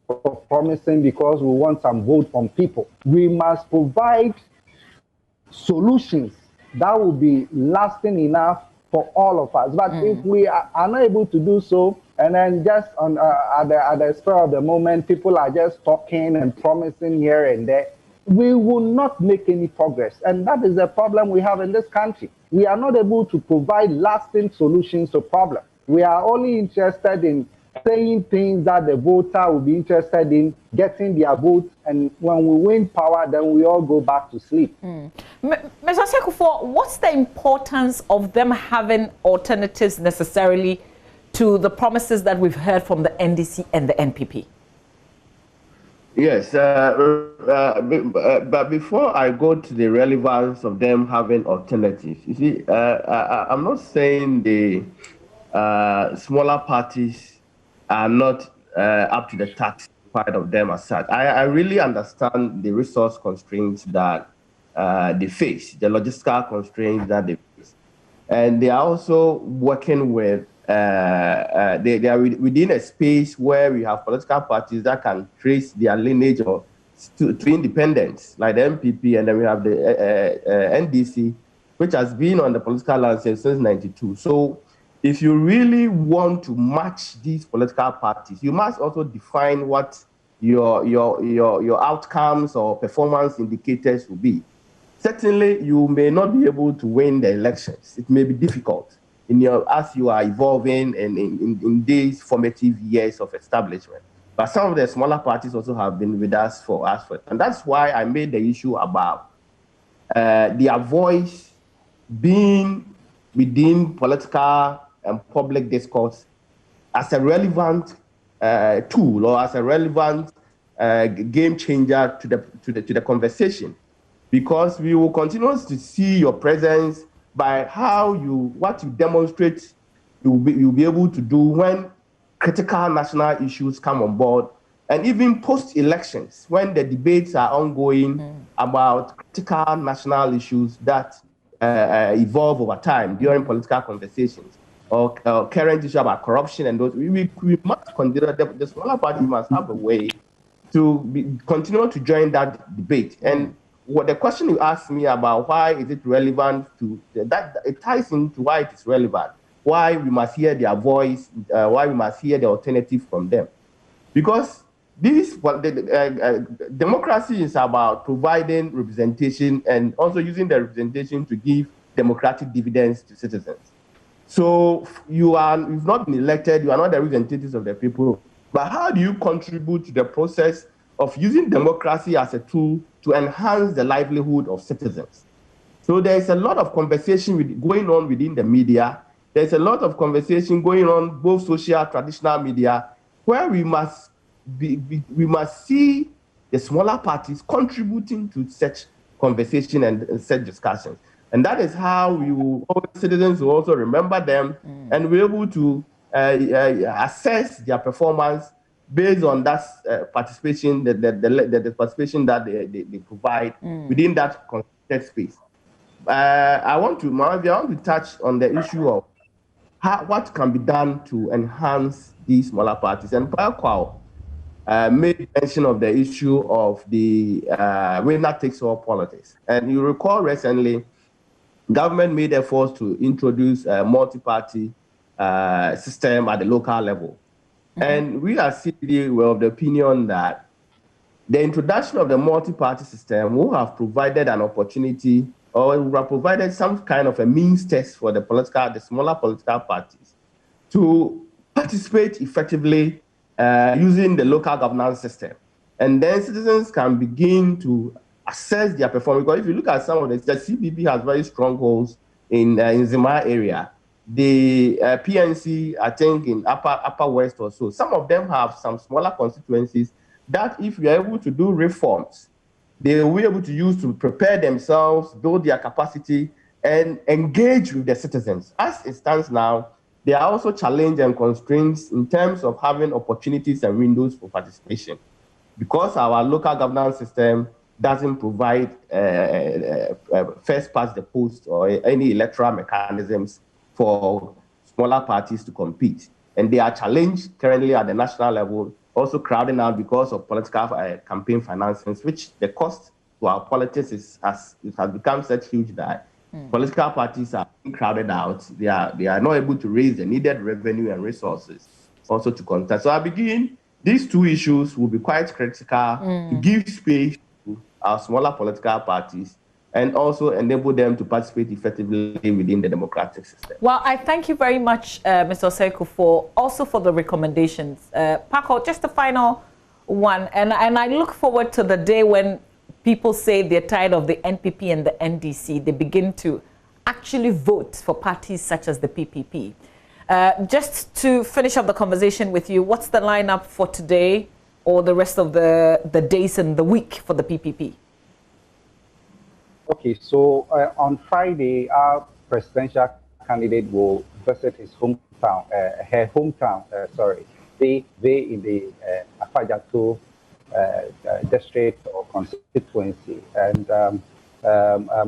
of promising because we want some vote from people. We must provide solutions that will be lasting enough for all of us. But if we are not able to do so, and then just on at the spur of the moment, people are just talking and promising here and there, we will not make any progress. And that is the problem we have in this country. We are not able to provide lasting solutions to problems. We are only interested in saying things that the voter will be interested in, getting their votes, and when we win power, then we all go back to sleep. Mr. Sekufor, what's the importance of them having alternatives necessarily to the promises that we've heard from the NDC and the NPP? Yes, but before I go to the relevance of them having alternatives, you see, I'm not saying the smaller parties are not up to the task part of them as such. I really understand the resource constraints that they face, the logistical constraints that they face. And they are also working with, they are within a space where we have political parties that can trace their lineage or to independence, like the MPP, and then we have the NDC, which has been on the political landscape since '92. So if you really want to match these political parties, you must also define what your outcomes or performance indicators will be. Certainly, you may not be able to win the elections. It may be difficult as you are evolving and in these formative years of establishment. But some of the smaller parties also have been with us for and that's why I made the issue about their voice being within political and public discourse as a relevant tool or as a relevant game changer to the conversation, because we will continue to see your presence by what you demonstrate you'll be able to do when critical national issues come on board, and even post-elections when the debates are ongoing about critical national issues that evolve over time during political conversations, or current issue about corruption and those. We must consider the smaller party must have a way to continue to join that debate. And what the question you asked me about why is it relevant to that, it ties into why it is relevant, why we must hear their voice, why we must hear the alternative from them. Because democracy is about providing representation and also using the representation to give democratic dividends to citizens. So you've not been elected, you are not the representatives of the people, but how do you contribute to the process of using democracy as a tool to enhance the livelihood of citizens? So there's a lot of conversation going on within the media. There's a lot of conversation going on both social, traditional media, where we must see the smaller parties contributing to such conversation and such discussions. And that is how citizens will also remember them and be able to assess their performance based on that participation, the participation that they provide within that context space. I want to touch on the issue of what can be done to enhance these smaller parties. And Paul made mention of the issue of the winner-takes-all politics. And you recall recently, government made efforts to introduce a multi-party system at the local level. And we are still of the opinion that the introduction of the multi-party system will have provided an opportunity, or will have provided some kind of a means test for the smaller political parties to participate effectively using the local governance system. And then citizens can begin to assess their performance. Because if you look at some of the CPP has very strong goals in Zima area. The PNC, I think in Upper West or so, some of them have some smaller constituencies that if we are able to do reforms, they will be able to use to prepare themselves, build their capacity, and engage with the citizens. As it stands now, there are also challenges and constraints in terms of having opportunities and windows for participation, because our local governance system doesn't provide first past the post or any electoral mechanisms for smaller parties to compete. And they are challenged currently at the national level, also crowding out because of political campaign financings, which the cost to our politics has become such huge that Political parties are crowded out. They are not able to raise the needed revenue and resources also to contest. So these two issues will be quite critical to give space to our smaller political parties and also enable them to participate effectively within the democratic system. Well, I thank you very much, Mr. Oseiku, for the recommendations. Paco, just the final one, and I look forward to the day when people say they're tired of the NPP and the NDC. They begin to actually vote for parties such as the PPP. Just to finish up the conversation with you, what's the lineup for today or the rest of the days in the week for the PPP? Okay, so on Friday, our presidential candidate will visit his hometown, they in the Afajato district or constituency, and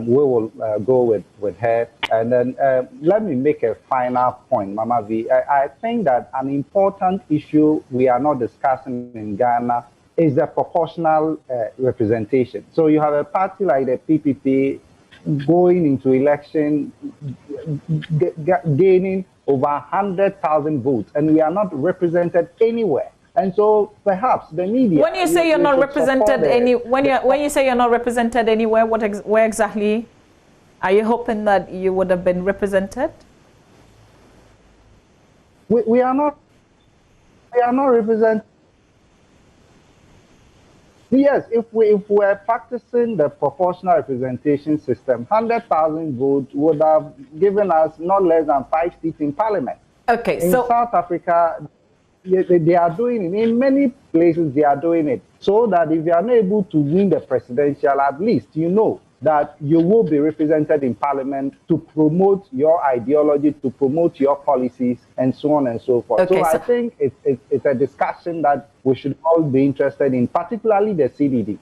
we will go with her. And then let me make a final point, Mama V. I think that an important issue we are not discussing in Ghana is the proportional representation. So you have a party like the PPP going into election, gaining over 100,000 votes, and we are not represented anywhere. And so perhaps the media. When you say you're not represented when you say you're not represented anywhere, where exactly are you hoping that you would have been represented? We are not represented. Yes, if we're practicing the proportional representation system, 100,000 votes would have given us not less than 5 seats in parliament. Okay, in South Africa, they are doing it. In many places, they are doing it. So that if you are not able to win the presidential, at least you know that you will be represented in parliament to promote your ideology, to promote your policies, and so on and so forth. Okay, so I think it's a discussion that we should all be interested in, particularly the CDD.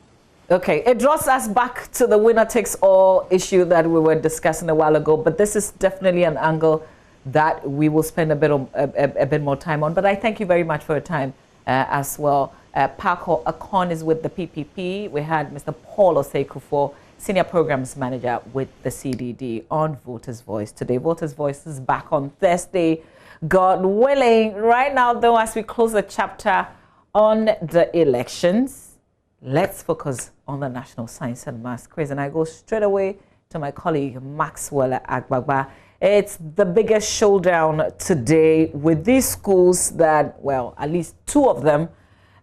Okay, it draws us back to the winner-takes-all issue that we were discussing a while ago, but this is definitely an angle that we will spend a bit more time on. But I thank you very much for your time as well. Paco Akon is with the PPP. We had Mr. Paul Oseiku, Senior Programs Manager with the CDD, on Voters' Voice today. Voters' Voice is back on Thursday, God willing. Right now, though, as we close the chapter on the elections, let's focus on the National Science and Maths quiz. And I go straight away to my colleague, Maxwell Agbagba. It's the biggest showdown today with these schools that, well, at least two of them,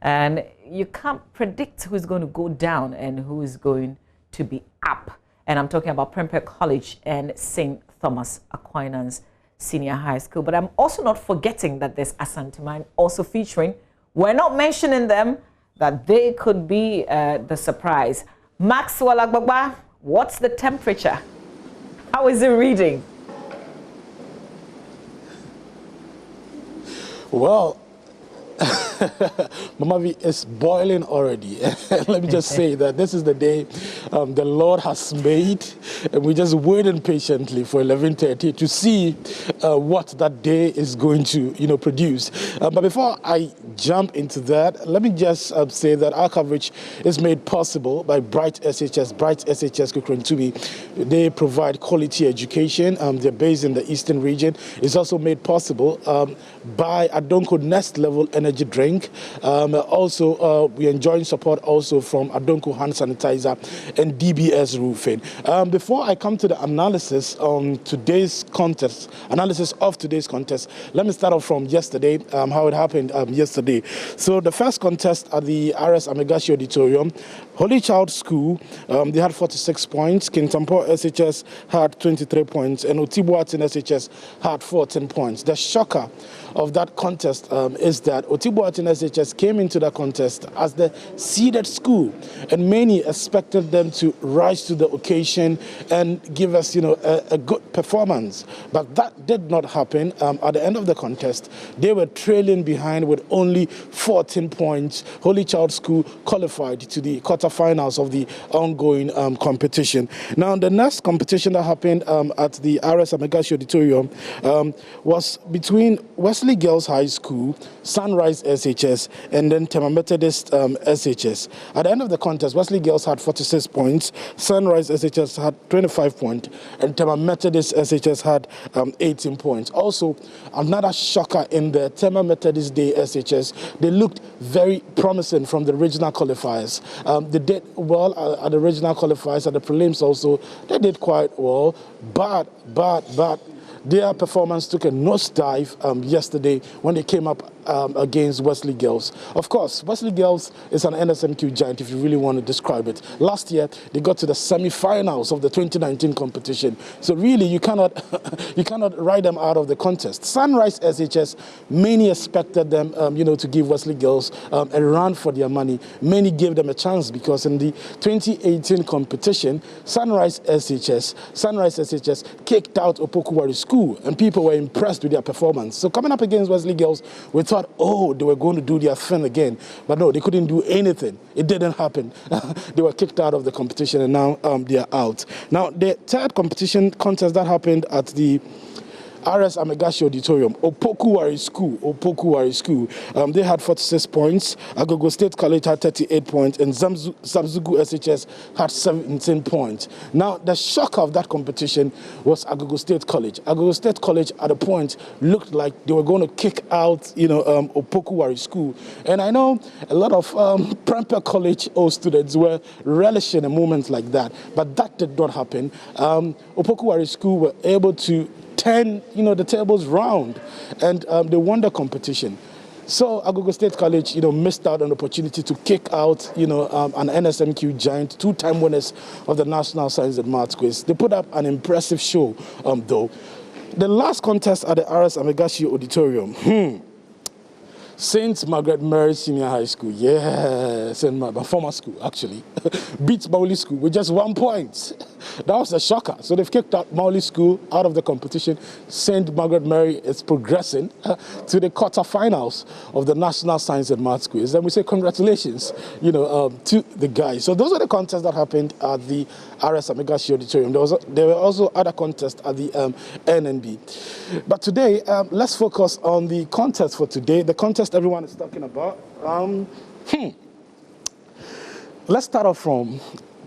and you can't predict who's going to go down and who is going to be up. And I'm talking about Prempeh College and St. Thomas Aquinas Senior High School. But I'm also not forgetting that there's Asante Mine also featuring. We're not mentioning them, that they could be the surprise. Maxwell Agbagba, what's the temperature? How is it reading? Well, Mama V is boiling already. Let me just say that this is the day the Lord has made, and we're just waiting patiently for 11:30 to see what that day is going to, produce. But before I jump into that, let me just say that our coverage is made possible by Bright SHS Kukrentumi. They provide quality education. They're based in the eastern region. It's also made possible by Adonko Nest Level Energy Drink. Also, we're enjoying support also from Adonko Hand Sanitizer and DBS Roofing. Before I come to the analysis of today's contest, let me start off from yesterday, how it happened yesterday. So the first contest at the RS Amegashi Auditorium, Holy Child School, they had 46 points. Kintampo SHS had 23 points, and Otibuatin SHS had 14 points. The shocker of that contest is that Otibuatin SHS came into the contest as the seeded school, and many expected them to rise to the occasion and give us, a good performance. But that did not happen. At the end of the contest, they were trailing behind with only 14 points. Holy Child School qualified to the quarterfinals quarterfinals of the ongoing competition. Now, the next competition that happened at the RS Amegashi Auditorium was between Wesley Girls High School, Sunrise SHS, and then Tema Methodist SHS. At the end of the contest, Wesley Girls had 46 points, Sunrise SHS had 25 points, and Tema Methodist SHS had 18 points. Also, another shocker in the Tema Methodist Day SHS, they looked very promising from the regional qualifiers. They did well at the regional qualifiers, at the prelims also, they did quite well, but their performance took a nosedive yesterday when they came up against Wesley Girls. Of course, Wesley Girls is an NSMQ giant if you really want to describe it. Last year, they got to the semi-finals of the 2019 competition. So really, you cannot write them out of the contest. Sunrise SHS, many expected them, to give Wesley Girls a run for their money. Many gave them a chance because in the 2018 competition, Sunrise SHS kicked out Opokuwari School, and people were impressed with their performance. So coming up against Wesley Girls, we thought, oh, they were going to do their thing again. But no, they couldn't do anything. It didn't happen. They were kicked out of the competition, and now they are out. Now, the third contest that happened at the RS Amegashi Auditorium, Opokuwari School. They had 46 points. Agogo State College had 38 points, and Zamzugu SHS had 17 points. Now, the shocker of that competition was Agogo State College. Agogo State College, at a point, looked like they were going to kick out, Opokuwari School. And I know a lot of Prempeh College students were relishing a moment like that, but that did not happen. Opokuwari School were able to turn, the tables round, and they won the competition. So Agogo State College, missed out on the opportunity to kick out, an NSMQ giant, two-time winners of the National Science and Maths Quiz. They put up an impressive show, though. The last contest at the RS Amegashi Auditorium, St. Margaret Mary Senior High School, my former school, actually, beats Mauli School with just 1 point. That was a shocker. So they've kicked out Mauli School out of the competition. St. Margaret Mary is progressing to the quarterfinals of the National Science and Maths Quiz. And we say congratulations, to the guys. So those are the contests that happened at the RS Amegashi Auditorium. There were also other contests at the NNB. But today, let's focus on the contest for today. The contest everyone is talking about. Let's start off from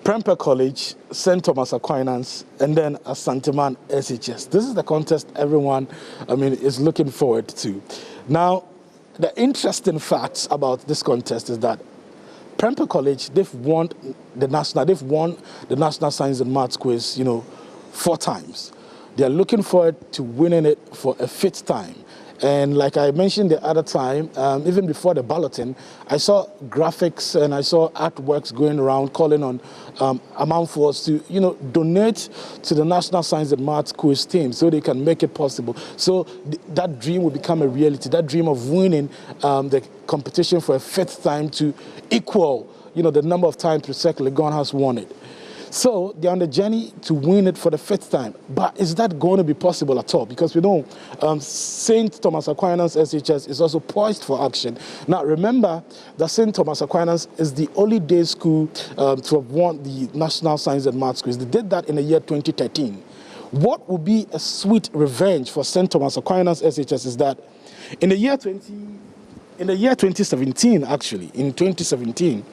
Prempeh College, St. Thomas Aquinas, and then Asanteman SHS. This is the contest everyone, is looking forward to. Now, the interesting facts about this contest is that Prempeh College, they've won the National Science and Maths Quiz, 4 times. They are looking forward to winning it for a 5th time. And like I mentioned the other time, even before the balloting, I saw graphics and I saw artworks going around calling on Amanfours to, donate to the National Science and Maths Quiz team so they can make it possible. So that dream will become a reality, that dream of winning the competition for a 5th time to equal, the number of times Presec Legon has won it. So they're on the journey to win it for the 5th time. But is that going to be possible at all? Because we know St. Thomas Aquinas SHS is also poised for action. Now remember that St. Thomas Aquinas is the only day school to have won the National Science and Maths Quiz. They did that in the year 2013. What would be a sweet revenge for St. Thomas Aquinas SHS is that in the year 2017, actually, in 2017,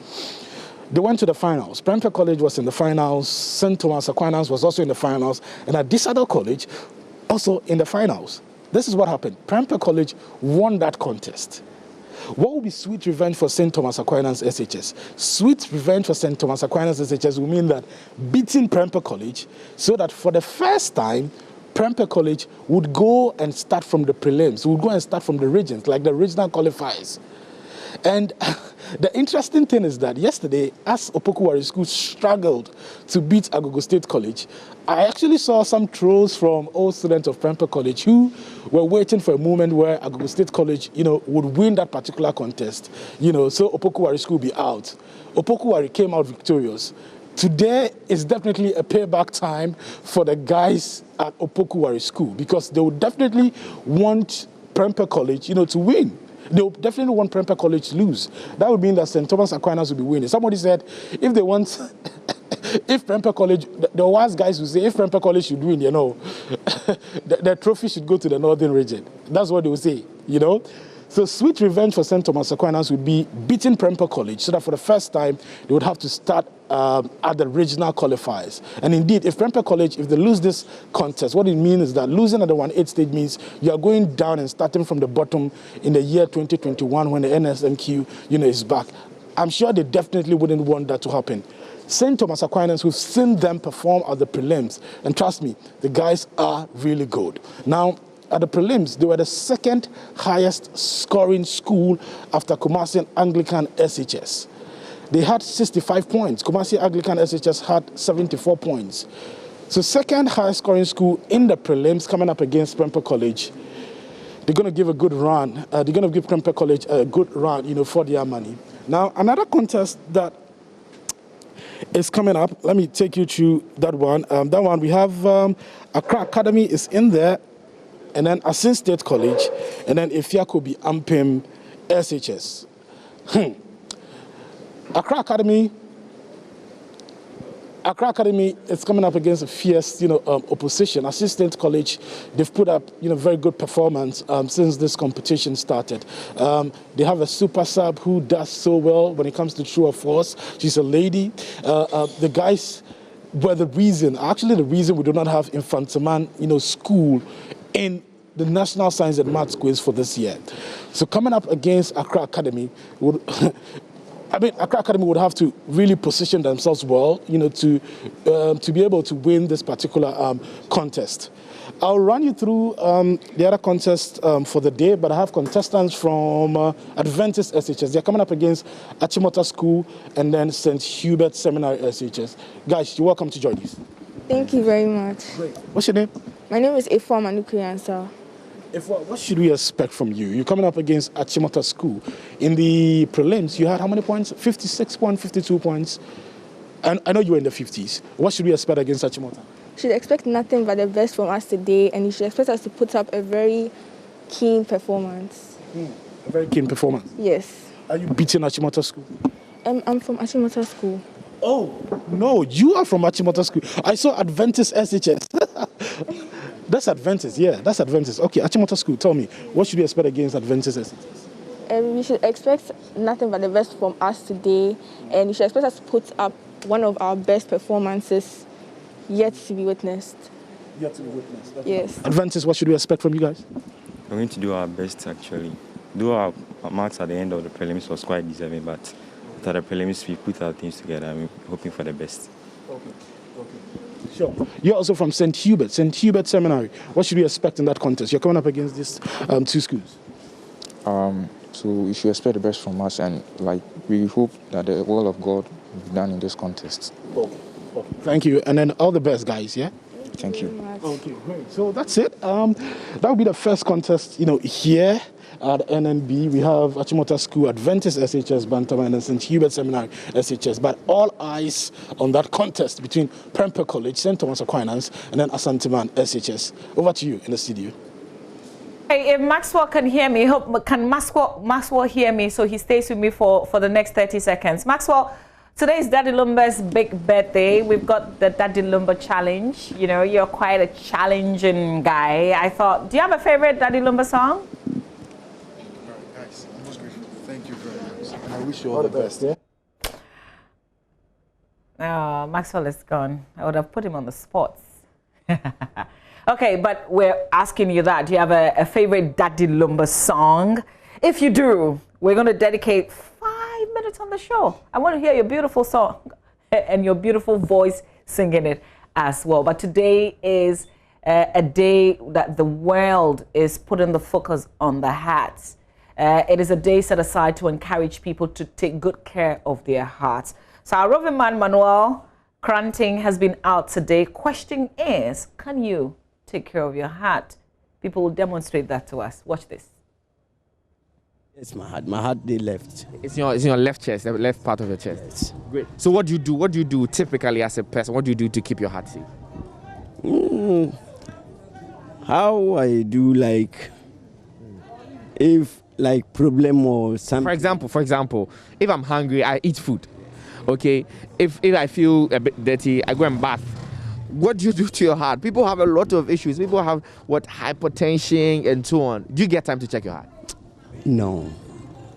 they went to the finals. Prempeh College was in the finals. St. Thomas Aquinas was also in the finals. And at this other college, also in the finals. This is what happened. Prempeh College won that contest. What would be sweet revenge for St. Thomas Aquinas SHS? Sweet revenge for St. Thomas Aquinas SHS will mean that beating Prempeh College so that for the first time, Prempeh College would go and start from the prelims, would go and start from the regions, like the regional qualifiers. And the interesting thing is that yesterday, as Opokuwari School struggled to beat Agogo State College, I actually saw some trolls from old students of Prempeh College who were waiting for a moment where Agogo State College, would win that particular contest, so Opokuwari School be out. Opokuwari came out victorious. Today is definitely a payback time for the guys at Opokuwari School because they would definitely want Prempeh College, to win. They definitely want Prempeh College to lose. That would mean that St. Thomas Aquinas will be winning. Somebody said, if they want, if Prempeh College, the wise guys will say, if Prempeh College should win, you know, the trophy should go to the Northern region. That's what they will say, you know. So sweet revenge for St. Thomas Aquinas would be beating Prempeh College, so that for the first time, they would have to start at the regional qualifiers. And indeed, if Prempeh College, if they lose this contest, what it means is that losing at the 1/8 stage means you are going down and starting from the bottom in the year 2021 when the NSMQ, you know, is back. I'm sure they definitely wouldn't want that to happen. St. Thomas Aquinas, we've seen them perform at the prelims, and trust me, the guys are really good. Now, at the prelims, they were the second highest scoring school after Kumasi Anglican SHS. They had 65 points. Kumasi Anglican SHS had 74 points. So second highest scoring school in the prelims coming up against Prempeh College. They're going to give a good run. They're going to give Prempeh College a good run, you know, for their money. Now, another contest that is coming up. Let me take you through that one. That one, we have Accra Academy is in there, and then Asin State College, and then Efiakobi Ampem SHS. Accra Academy is coming up against a fierce, you know, opposition. Assistant College, they've put up, you know, very good performance since this competition started. They have a super sub who does so well when it comes to true or false. She's a lady. The guys were the reason we do not have Infantaman, you know, school in the National Science and Maths quiz for this year. So coming up against Accra Academy would. I mean, Accra Academy would have to really position themselves well, you know, to be able to win this particular contest. I'll run you through the other contest for the day, but I have contestants from Adventist SHS. They're coming up against Achimota School and then St. Hubert Seminary SHS. Guys, you're welcome to join us. Thank you very much. Great. What's your name? My name is Efwa Manukriansa. What should we expect from you? You're coming up against Achimota School. In the prelims, you had how many points? 56 points, 52 points. And I know you were in the 50s. What should we expect against Achimota? You should expect nothing but the best from us today, and you should expect us to put up a very keen performance. A very keen performance? Yes. Are you beating Achimota School? I'm from Achimota School. Oh, no, you are from Achimota School. I saw Adventist SHS. That's Adventist, yeah, that's Adventist. Okay, Achimota School, tell me, what should we expect against Adventist SHS? We should expect nothing but the best from us today, and you should expect us to put up one of our best performances yet to be witnessed. Yet to be witnessed? Yes. Adventist, what should we expect from you guys? We're going to do our best, actually. Though our marks at the end of the prelims was quite deserving, but after the prelims, we put our things together and we're hoping for the best. Okay. Sure. You're also from St. Hubert Seminary. What should we expect in that contest? You're coming up against these two schools. So we should expect the best from us, and we hope that the will of God will be done in this contest. Okay. Thank you, and then all the best, guys. Yeah. Thank you. Okay, great. So that's it. That will be the first contest, you know, here at NNB. We have Achimota School, Adventist SHS, Bantaman, and St. Hubert Seminary SHS. But all eyes on that contest between Prempeh College, St. Thomas Aquinas, and then Asanteman SHS. Over to you in the studio. Hey, if Maxwell can hear me, can Maxwell hear me so he stays with me for the next 30 seconds. Maxwell, today is Daddy Lumba's big birthday. We've got the Daddy Lumba challenge. You know, you're quite a challenging guy. I thought, do you have a favorite Daddy Lumba song? Thank you very much. I wish you all the best. Yeah? Oh, Maxwell is gone. I would have put him on the spot. Okay, but we're asking you that. Do you have a favorite Daddy Lumba song? If you do, we're going to dedicate 5 minutes on the show. I want to hear your beautiful song and your beautiful voice singing it as well. But today is a day that the world is putting the focus on the hearts. It is a day set aside to encourage people to take good care of their hearts. So our roving man, Manuel Cranting, has been out today. Question is, can you take care of your heart? People will demonstrate that to us. Watch this. It's my heart. My heart, they left. It's in your left chest, the left part of your chest. Yes. Great. So what do you do? What do you do typically as a person? What do you do to keep your heart safe? How I do, like, if like problem or something. For example, if I'm hungry, I eat food. Okay, if I feel a bit dirty, I go and bath. What do you do to your heart? People have a lot of issues. People have hypertension and so on. Do you get time to check your heart? No.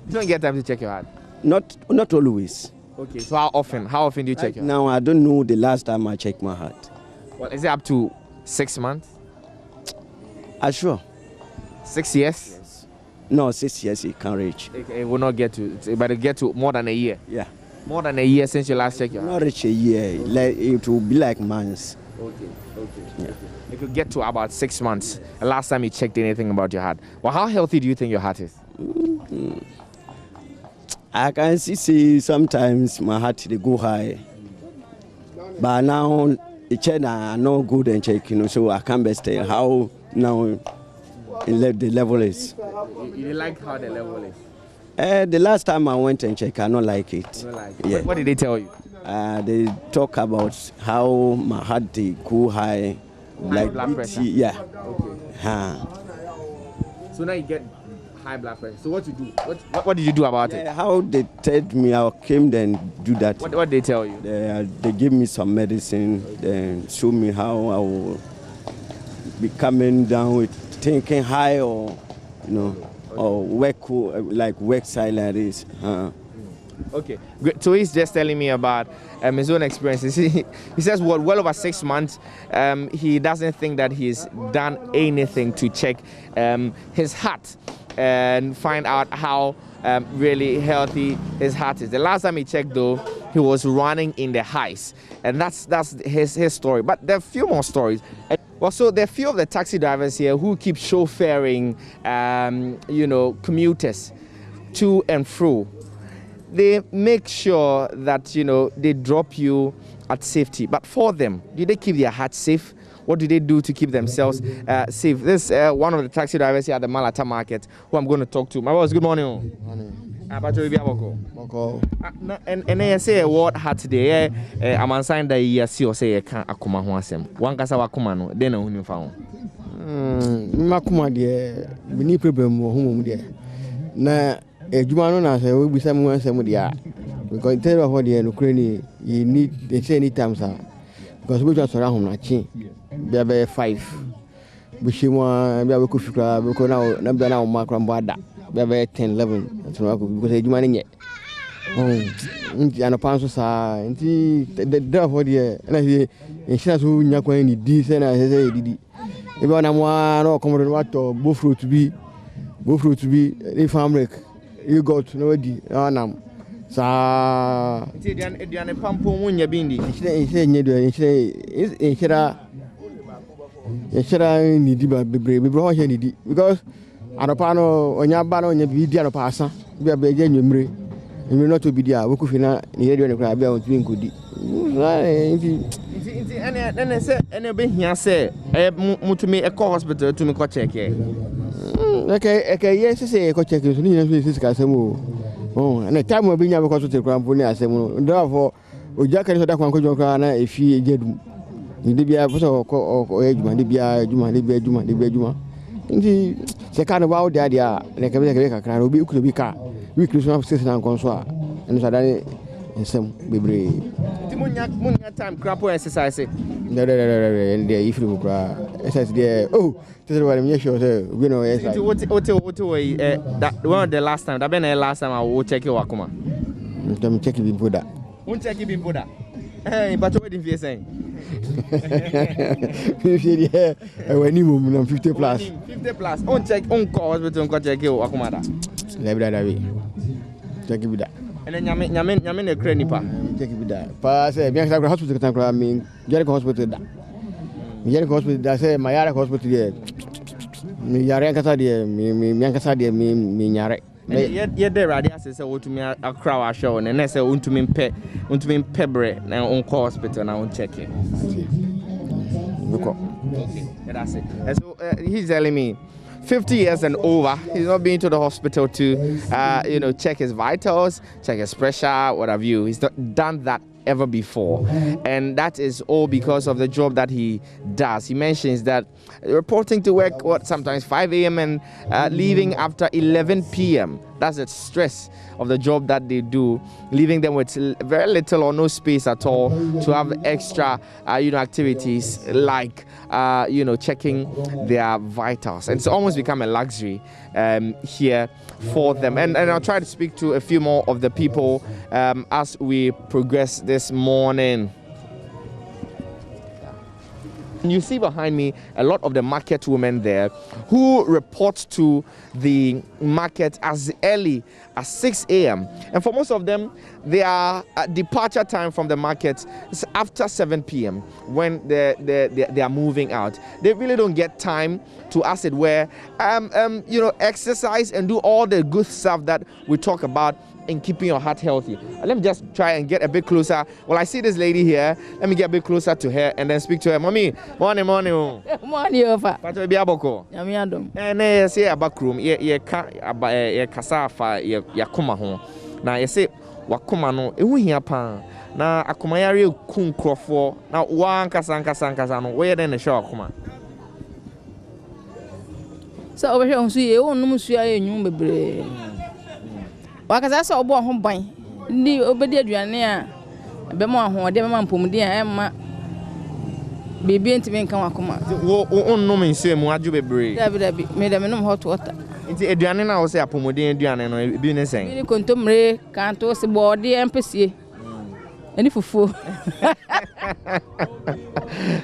You don't get time to check your heart? Not always. Okay, so how often? How often do you check your heart? Now I don't know the last time I checked my heart. Well, is it up to 6 months? Sure. 6 years? Yes. No, 6 years it can reach. It will not get to, but it get to more than a year. Yeah. More than a year since you last checked your heart? Not reach a year. Like, it will be like months. Okay. Yeah. It could get to about 6 months. The last time you checked anything about your heart. Well, how healthy do you think your heart is? I can see sometimes my heart they go high, but now the check are not good and check, so I can't best tell how now the level is. You like how the level is? The last time I went and checked, I don't like it. You don't like it? Yeah. What did they tell you? They talk about how my heart they go high, like blood pressure. Yeah. Okay. So now you get high blood pressure. So what you do? What did you do about it? How they told me I came then do that. What did they tell you? They give me some medicine, then show me how I will be coming down with thinking high or or work silent is. Okay, great. So he's just telling me about his own experiences. He says, well over 6 months, he doesn't think that he's done anything to check his heart and find out how really healthy his heart is. The last time he checked, though, he was running in the highs, and that's his story. But there are a few more stories. Well, so there are a few of the taxi drivers here who keep chauffeuring, commuters to and fro. They make sure that, they drop you at safety. But for them, do they keep their hearts safe? What do they do to keep themselves safe? This is one of the taxi drivers here at the Malata market who I'm going to talk to. My boss, good morning. And I say a word hat today. I'm on sign that you see or say, I can't akuma huasem. One casa wakumano, then a who found. Makuma, dear, we need problem or home, dear. Na Jumano, I say, will be someone somebody. Because tell of what the Ukraine, you need, they say any time, sir. Because we just around home, be a 5. Bishima, be a Kufika, because now, now, Macrambada. Be a 10, 11, because you manage it. And a pound society, the dove for the and I say, and she has who Yakwan this and I say, did it. If I'm one or come to what or both fruit to be, if I'm wreck, you got no idea. Sa Diana Pampo when you're being the because Anopano on your banner on your video passa, we are begging you, and you're not to be there. We could feel near the crab on doing good. And I said, and I've been here, say, to me a hospital to me co check. Okay, yes, I say, I could check you. Oh, and the time we'll be able to take Cramponi as a therefore, Jack and that one could cry if he did. You did be a photo or Edmund, the Juma. The kind of out the idea, like a can be could be car. We could have sisters and consoir, and so that and some be brave. Munya time crap exercise. No, if you cry, says there. Oh, this is what I'm sure, you know. That one of the last time, that been the last time I will check your Wakuma. I'm checking in Buddha. Won't check him in Buddha. Hey, but what did you say? 50, yeah, when you move 50 plus. 50 plus. On check, on call, but on check your Wakumada. Check it with that. And then Yamin a cranny pa. Check it with that. Pass a Bianca hospital, I mean, Jericho Hospital. Jericho Hospital, I say, my other hospital here. Me Yaranka, dear, me Yankasa, dear, me Yare. Yet there are the assets to me a crowd show, and I say, want to mean pebre now on hospital and I won't check it. Okay, that's it. And so he's telling me 50 years and over, he's not been to the hospital to check his vitals, check his pressure, what have you. He's not done that ever before. And that is all because of the job that he does. He mentions that reporting to work, sometimes 5 a.m. and leaving after 11 p.m. That's the stress of the job that they do, leaving them with very little or no space at all to have extra, activities like, checking their vitals. And it's almost become a luxury here for them. And I'll try to speak to a few more of the people as we progress this morning. You see behind me a lot of the market women there who report to the market as early as 6 a.m. And for most of them, their departure time from the market is after 7 p.m. when they are moving out. They really don't get time to, as it were, exercise and do all the good stuff that we talk about in keeping your heart healthy. Let me just try and get a bit closer. Well, I see this lady here. Let me get a bit closer to her and then speak to her. Mommy, morning. Morning, over. Pato be aboko. Yami adom. Na say abakrum. Ye kasa fa ye yakoma ho. Na ye say wakoma no ehu hia pa. Na akoma yare ku nkrofo. Na wa nkasa no. Where den na show akoma. So obehwe onsu ye wonum su aye nyum bebre. Wakaza so obo ho ban ndi obedi aduane a be mo ahode be ma mpomudi a emma bebi ntime nka wakoma wo onnom nse mu aju bebre dabi me da menom hot water nti aduane na wo se apomudi aduane no bi ne sen bi kontomre kanto se bode empesie ani fufu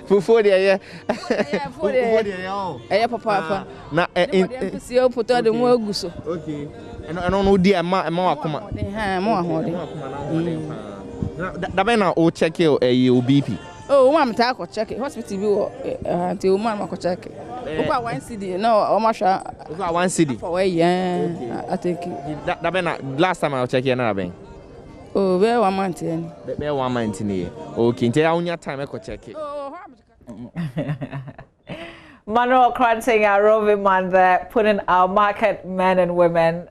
fufu de ye fufu de ye papa na empesie poto de mo aguso okay eno no di ma wakoma mo ahode da be na o check your BP oh mama ta ko check hospital bi wo anti o mama ko check o kwa 1 cd no o ma sha o kwa 1 cd for we I take da be na last time I check here na ben oh be 1 month ni be 1 month ni okay nti awunya time e ko check Manuel Kranting, our roving man there, putting our market men and women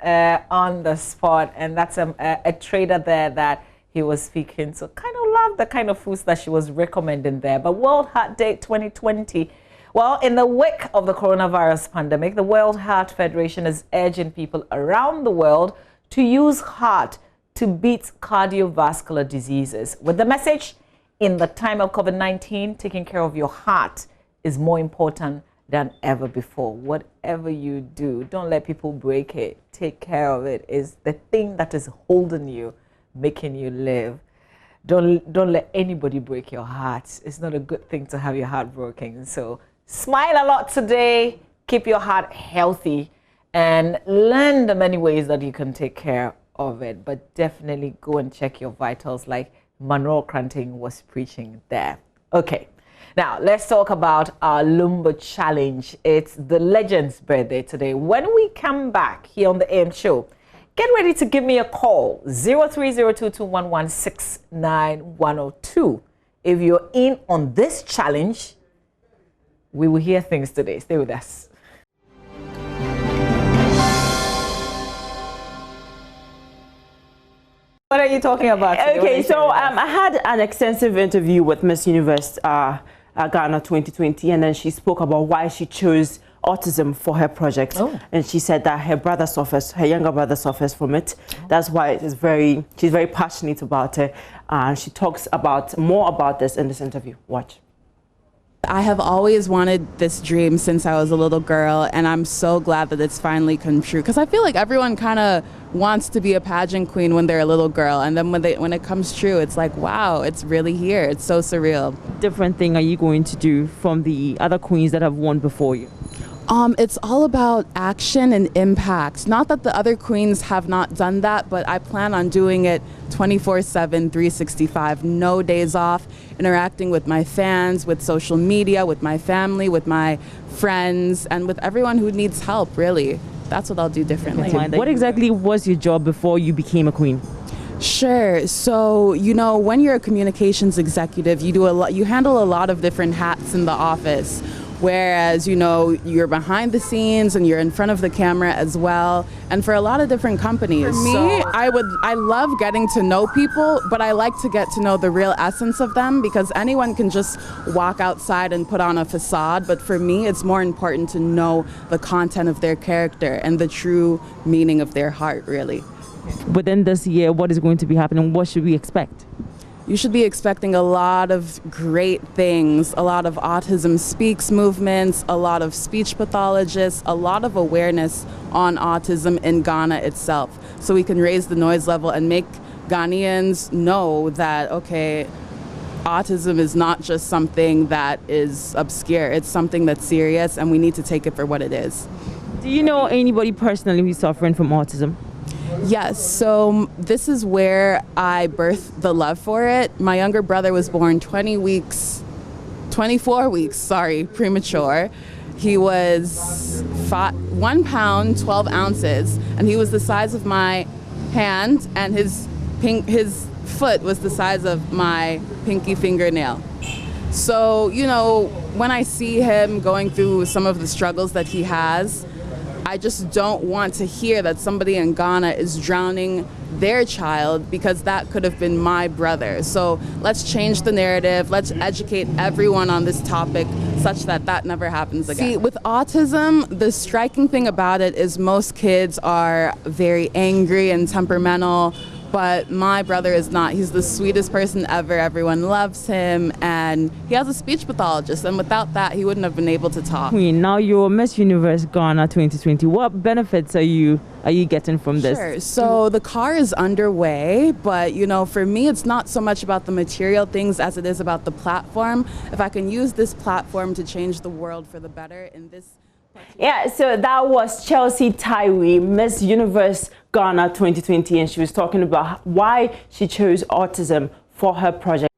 on the spot. And that's a trader there that he was speaking. So kind of love the kind of foods that she was recommending there. But World Heart Day 2020, well, in the wake of the coronavirus pandemic, the World Heart Federation is urging people around the world to use heart to beat cardiovascular diseases. With the message, in the time of COVID-19, taking care of your heart is more important than ever before. Whatever you do, don't let people break it. Take care of it. It's the thing that is holding you, making you live. Don't let anybody break your heart. It's not a good thing to have your heart broken. So smile a lot today. Keep your heart healthy and learn the many ways that you can take care of it. But definitely go and check your vitals like Manuel Kranting was preaching there. Okay. Now, let's talk about our Lumba Challenge. It's the legend's birthday today. When we come back here on the AM show, get ready to give me a call, 030221169102. If you're in on this challenge, we will hear things today. Stay with us. What are you talking about today? Okay, so I had an extensive interview with Miss Universe Ghana 2020, and then she spoke about why she chose autism for her project. Oh. And she said that her brother suffers, her younger brother suffers from it. Oh. That's why she's very passionate about it. And she talks more about this in this interview. Watch. I have always wanted this dream since I was a little girl, and I'm so glad that it's finally come true. Because I feel like everyone kind of wants to be a pageant queen when they're a little girl, and then when it comes true, it's like, wow, it's really here. It's so surreal. Different thing are you going to do from the other queens that have won before you? It's all about action and impact. Not that the other queens have not done that, but I plan on doing it 24/7, 365, no days off, interacting with my fans, with social media, with my family, with my friends, and with everyone who needs help, really. That's what I'll do differently. What exactly was your job before you became a queen? Sure. So, when you're a communications executive, you handle a lot of different hats in the office. whereas, you know, you're behind the scenes and you're in front of the camera as well, and for a lot of different companies. For me, I love getting to know people, but I like to get to know the real essence of them, because anyone can just walk outside and put on a facade, but for me, it's more important to know the content of their character and the true meaning of their heart, really. Within this year, what is going to be happening? What should we expect? You should be expecting a lot of great things, a lot of Autism Speaks movements, a lot of speech pathologists, a lot of awareness on autism in Ghana itself, so we can raise the noise level and make Ghanaians know that, okay, autism is not just something that is obscure, it's something that's serious, and we need to take it for what it is. Do you know anybody personally who's suffering from autism? Yes, so this is where I birthed the love for it. My younger brother was born 24 weeks, premature. He was 1 pound, 12 ounces, and he was the size of my hand, and his foot was the size of my pinky fingernail. So, you know, when I see him going through some of the struggles that he has, I just don't want to hear that somebody in Ghana is drowning their child, because that could have been my brother. So let's change the narrative. Let's educate everyone on this topic such that that never happens again. See, with autism, the striking thing about it is most kids are very angry and temperamental, but my brother is not. He's the sweetest person ever. Everyone loves him, and he has a speech pathologist, and without that, he wouldn't have been able to talk. Queen, now you're Miss Universe Ghana 2020. What benefits are you getting from this? Sure. So the car is underway, but you know, for me, it's not so much about the material things as it is about the platform. If I can use this platform to change the world for the better in this. Yeah, so that was Chelsea Taiwi, Miss Universe Ghana 2020, and she was talking about why she chose autism for her project.